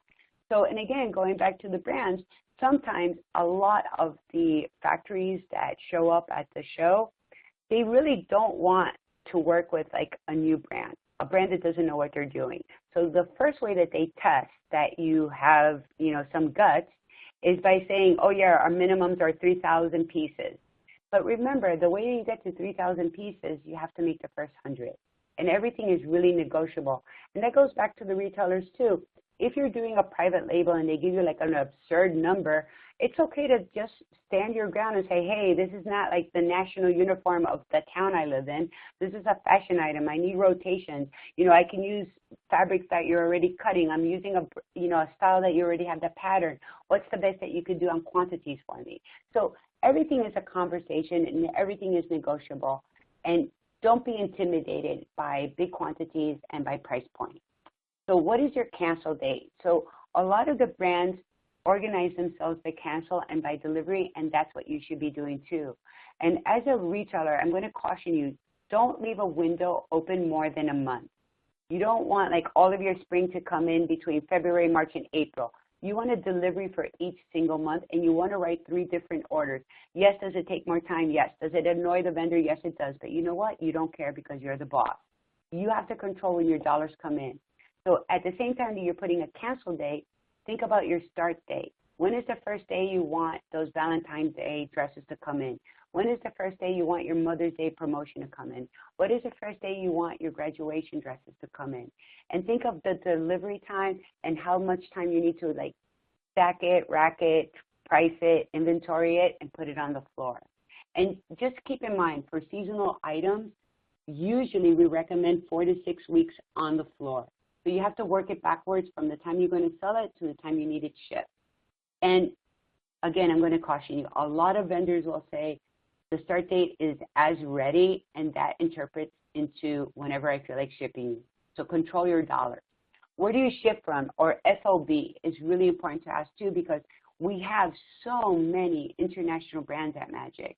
So, and again, going back to the brands, sometimes a lot of the factories that show up at the show, they really don't want to work with like a new brand, a brand that doesn't know what they're doing. So the first way that they test that you have, you know, some guts is by saying, oh yeah, our minimums are 3,000 pieces. But remember, the way you get to 3,000 pieces, you have to make the first 100. And everything is really negotiable. And that goes back to the retailers too. If you're doing a private label and they give you like an absurd number, it's okay to just stand your ground and say, hey, this is not like the national uniform of the town I live in. This is a fashion item. I need rotations. You know, I can use fabrics that you're already cutting. I'm using a style that you already have the pattern. What's the best that you could do on quantities for me? So everything is a conversation and everything is negotiable. And don't be intimidated by big quantities and by price point. So what is your cancel date? So a lot of the brands organize themselves by cancel and by delivery, and that's what you should be doing too. And as a retailer, I'm going to caution you, don't leave a window open more than a month. You don't want like all of your spring to come in between February, March, and April. You want a delivery for each single month, and you want to write 3 different orders. Yes, does it take more time? Yes. Does it annoy the vendor? Yes, it does. But you know what? You don't care because you're the boss. You have to control when your dollars come in. So at the same time that you're putting a cancel date, think about your start date. When is the first day you want those Valentine's Day dresses to come in? When is the first day you want your Mother's Day promotion to come in? What is the first day you want your graduation dresses to come in? And think of the delivery time and how much time you need to like stack it, rack it, price it, inventory it, and put it on the floor. And just keep in mind, for seasonal items, usually we recommend 4 to 6 weeks on the floor. So you have to work it backwards from the time you're going to sell it to the time you need it shipped. And again, I'm going to caution you, a lot of vendors will say the start date is as ready, and that interprets into whenever I feel like shipping you. So control your dollars. Where do you ship from, or FOB, is really important to ask too, because we have so many international brands at Magic.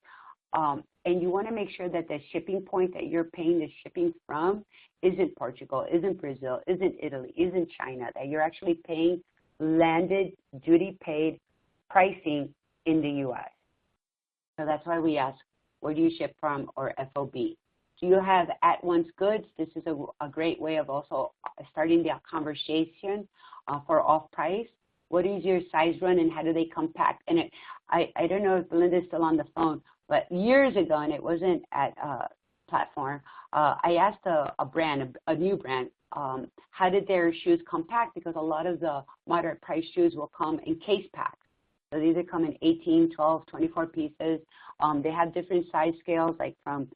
And you want to make sure that the shipping point that you're paying the shipping from isn't Portugal, isn't Brazil, isn't Italy, isn't China, that you're actually paying landed, duty-paid pricing in the U.S. So that's why we ask, where do you ship from, or FOB? Do you have at-once goods? This is a great way of also starting the conversation for off-price. What is your size run and how do they compact? And I don't know if Belinda's still on the phone, but years ago, and it wasn't at Platform, I asked a brand, a new brand, how did their shoes compact? Because a lot of the moderate price shoes will come in case packs. So these come in 18, 12, 24 pieces. They have different size scales, like from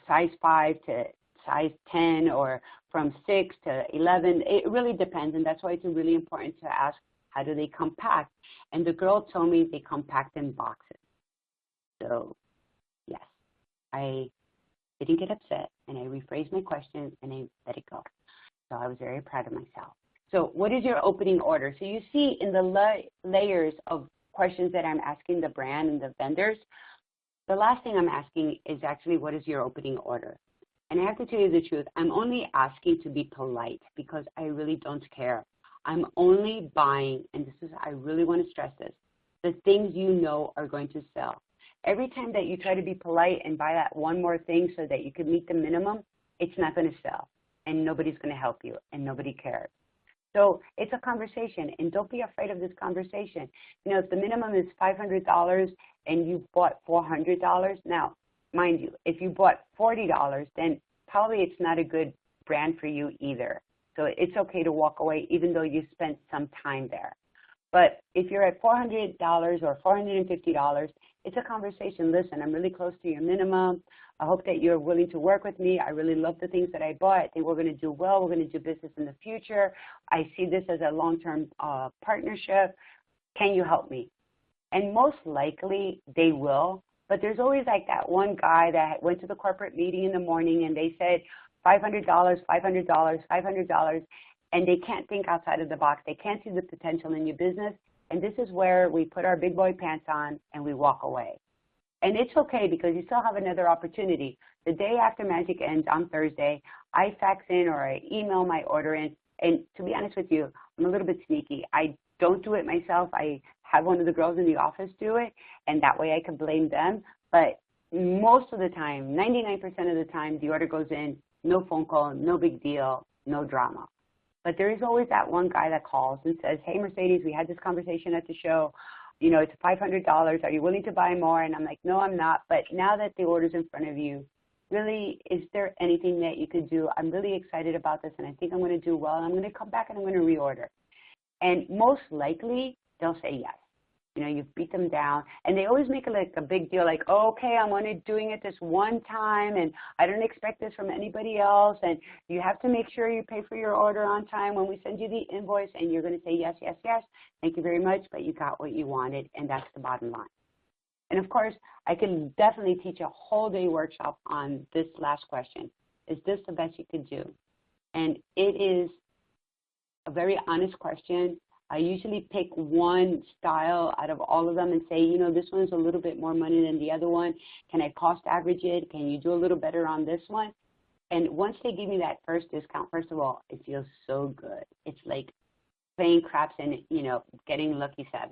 size 5 to size 10, or from 6 to 11. It really depends, and that's why it's really important to ask, how do they compact? And the girl told me they compact in boxes. So, yes, I didn't get upset, and I rephrased my question, and I let it go. So I was very proud of myself. So what is your opening order? So you see in the layers of questions that I'm asking the brand and the vendors, the last thing I'm asking is actually, what is your opening order? And I have to tell you the truth, I'm only asking to be polite because I really don't care. I'm only buying, and this is, I really want to stress this, the things you know are going to sell. Every time that you try to be polite and buy that one more thing so that you can meet the minimum, it's not going to sell, and nobody's going to help you, and nobody cares. So it's a conversation, and don't be afraid of this conversation. You know, if the minimum is $500 and you bought $400, now, mind you, if you bought $40, then probably it's not a good brand for you either. So it's okay to walk away even though you spent some time there. But if you're at $400 or $450, it's a conversation. Listen, I'm really close to your minimum. I hope that you're willing to work with me. I really love the things that I bought. I think we're going to do well. We're going to do business in the future. I see this as a long-term partnership. Can you help me? And most likely they will. But there's always like that one guy that went to the corporate meeting in the morning and they said $500, $500, $500, and they can't think outside of the box. They can't see the potential in your business. And this is where we put our big boy pants on and we walk away. And it's okay because you still have another opportunity. The day after Magic ends on Thursday, I fax in or I email my order in. And to be honest with you, I'm a little bit sneaky. I don't do it myself. I have one of the girls in the office do it, and that way I can blame them. But most of the time, 99% of the time, the order goes in, no phone call, no big deal, no drama. But there is always that one guy that calls and says, hey, Mercedes, we had this conversation at the show. You know, it's $500. Are you willing to buy more? And I'm like, no, I'm not. But now that the order's in front of you, really, is there anything that you could do? I'm really excited about this, and I think I'm going to do well. And I'm going to come back and I'm going to reorder. And most likely, they'll say yes. You know, you've beat them down, and they always make it like a big deal, like, oh, okay, I'm only doing it this one time, and I don't expect this from anybody else, and you have to make sure you pay for your order on time when we send you the invoice, and you're going to say yes, yes, yes, thank you very much, but you got what you wanted, and that's the bottom line. And of course, I can definitely teach a whole day workshop on this last question. Is this the best you could do? And it is a very honest question. I usually pick one style out of all of them and say, you know, this one's a little bit more money than the other one. Can I cost average it? Can you do a little better on this one? And once they give me that first discount, first of all, it feels so good. It's like playing craps and, you know, getting lucky 7.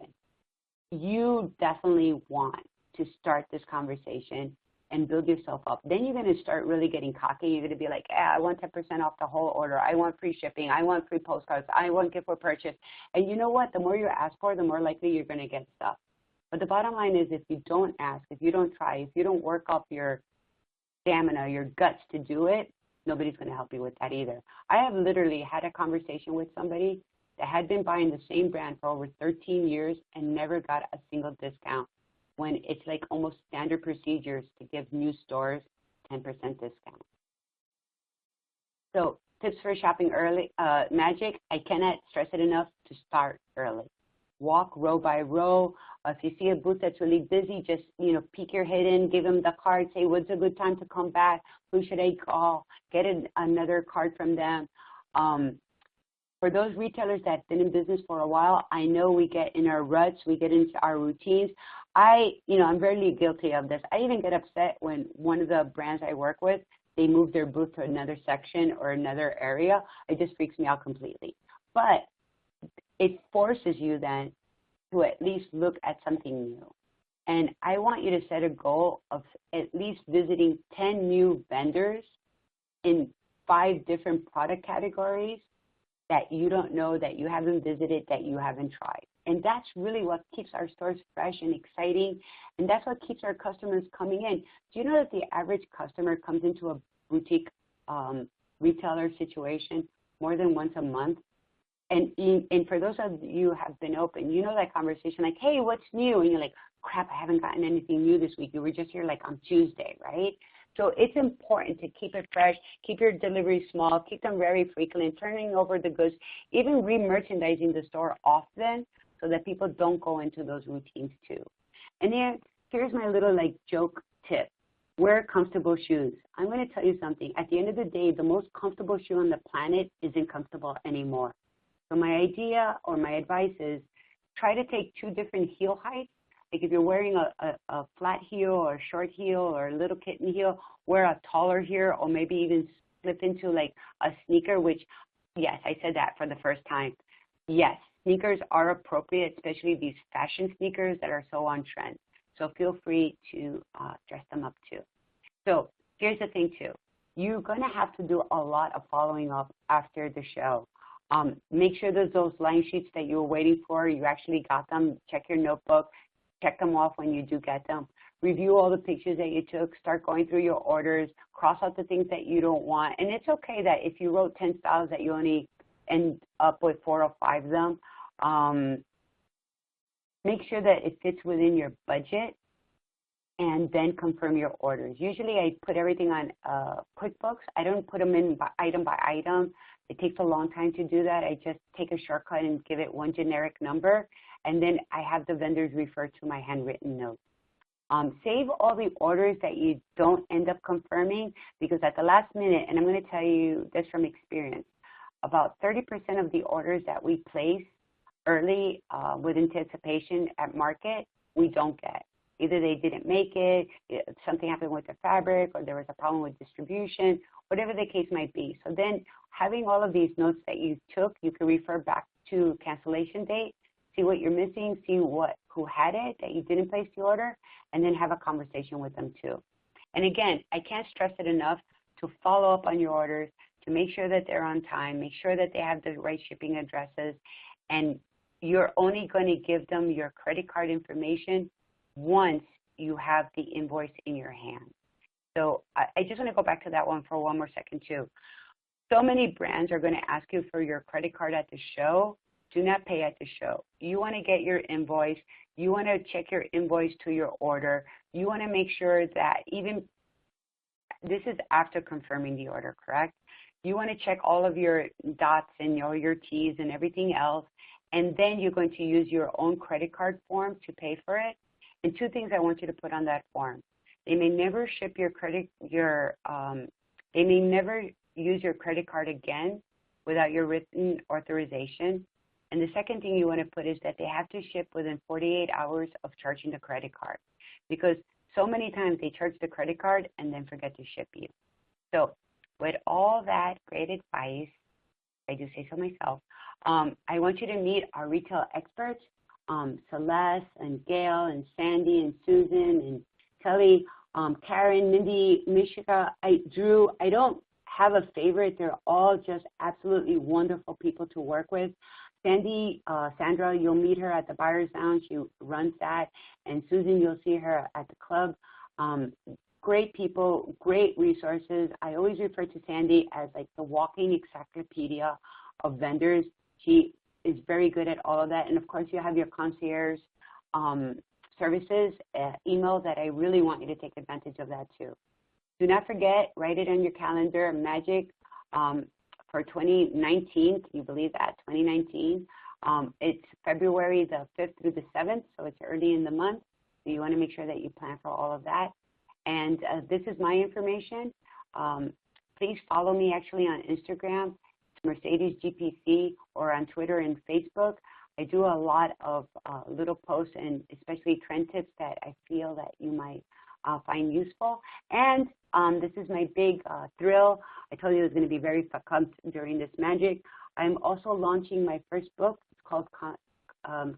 You definitely want to start this conversation and build yourself up. Then you're going to start really getting cocky. You're going to be like, I want 10% off the whole order. I want free shipping. I want free postcards. I want gift for purchase. And you know what? The more you ask for, the more likely you're going to get stuff. But the bottom line is, if you don't ask, if you don't try, if you don't work up your stamina, your guts to do it, nobody's going to help you with that either. I have literally had a conversation with somebody that had been buying the same brand for over 13 years and never got a single discount, when it's like almost standard procedures to give new stores 10% discount. So tips for shopping early, magic, I cannot stress it enough to start early. Walk row by row. If you see a booth that's really busy, just, you know, peek your head in, give them the card, say, what's a good time to come back? Who should I call? Get another card from them. For those retailers that have been in business for a while, I know we get in our ruts, we get into our routines. I'm very guilty of this. I even get upset when one of the brands I work with, they move their booth to another section or another area. It just freaks me out completely. But it forces you then to at least look at something new. And I want you to set a goal of at least visiting 10 new vendors in 5 different product categories that you don't know, that you haven't visited, that you haven't tried. And that's really what keeps our stores fresh and exciting, and that's what keeps our customers coming in. Do you know that the average customer comes into a boutique retailer situation more than once a month? And for those of you who have been open, you know that conversation like, hey, what's new? And you're like, crap, I haven't gotten anything new this week. You were just here like on Tuesday, right? So it's important to keep it fresh, keep your deliveries small, keep them very frequent, turning over the goods, even re-merchandising the store often so that people don't go into those routines too. And then here's my little like joke tip. Wear comfortable shoes. I'm going to tell you something. At the end of the day, the most comfortable shoe on the planet isn't comfortable anymore. So my idea or my advice is try to take 2 different heel heights. Like if you're wearing a flat heel or a short heel or a little kitten heel, wear a taller heel or maybe even slip into like a sneaker, which, yes, I said that for the first time. Yes, sneakers are appropriate, especially these fashion sneakers that are so on trend. So feel free to dress them up too. So here's the thing too. You're going to have to do a lot of following up after the show. Make sure that those line sheets that you were waiting for, you actually got them. Check your notebook. Check them off when you do get them. Review all the pictures that you took. Start going through your orders. Cross out the things that you don't want. And it's okay that if you wrote 10 styles that you only end up with 4 or 5 of them. Make sure that it fits within your budget and then confirm your orders. Usually I put everything on QuickBooks. I don't put them in by item. It takes a long time to do that. I just take a shortcut and give it one generic number, and then I have the vendors refer to my handwritten notes. Save all the orders that you don't end up confirming, because at the last minute, and I'm going to tell you this from experience, about 30% of the orders that we place early with anticipation at market, we don't get. Either they didn't make it, something happened with the fabric, or there was a problem with distribution, whatever the case might be. So then having all of these notes that you took, you can refer back to cancellation date, see what you're missing, see who had it, that you didn't place the order, and then have a conversation with them too. And again, I can't stress it enough to follow up on your orders, to make sure that they're on time, make sure that they have the right shipping addresses, and you're only going to give them your credit card information once you have the invoice in your hand. So I just want to go back to that one for one more second too. So many brands are going to ask you for your credit card at the show. Do not pay at the show. You want to get your invoice. You want to check your invoice to your order. You want to make sure that even, this is after confirming the order, correct? You want to check all of your dots and all your T's and everything else, and then you're going to use your own credit card form to pay for it. And two things I want you to put on that form. They may never ship they may never use your credit card again without your written authorization. And the second thing you want to put is that they have to ship within 48 hours of charging the credit card, because so many times they charge the credit card and then forget to ship you. So with all that great advice, I do say so myself, I want you to meet our retail experts, Celeste and Gail and Sandy and Susan and Kelly, Karen, Mindy, Mishika, Drew. I don't have a favorite. They're all just absolutely wonderful people to work with. Sandy, Sandra, you'll meet her at the Buyer's Lounge. She runs that. And Susan, you'll see her at the club. Great people, great resources. I always refer to Sandy as like the walking encyclopedia of vendors. She is very good at all of that. And of course, you have your concierge services email that I really want you to take advantage of that too. Do not forget, write it on your calendar, Magic for 2019. Can you believe that? 2019. It's February the 5th through the 7th, so it's early in the month. So you want to make sure that you plan for all of that. And this is my information. Please follow me actually on Instagram, it's Mercedes GPC, or on Twitter and Facebook. I do a lot of little posts and especially trend tips that I feel that you might find useful. And this is my big thrill. I told you it was going to be very succinct during this magic. I'm also launching my first book. It's called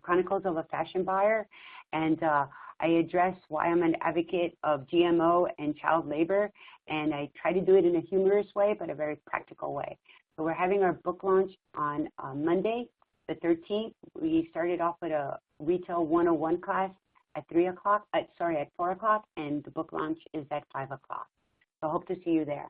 Chronicles of a Fashion Buyer. And I address why I'm an advocate of GMO and child labor. And I try to do it in a humorous way, but a very practical way. So we're having our book launch on Monday, the 13th. We started off with a Retail 101 class at 4 o'clock, and the book launch is at 5 o'clock. So I hope to see you there.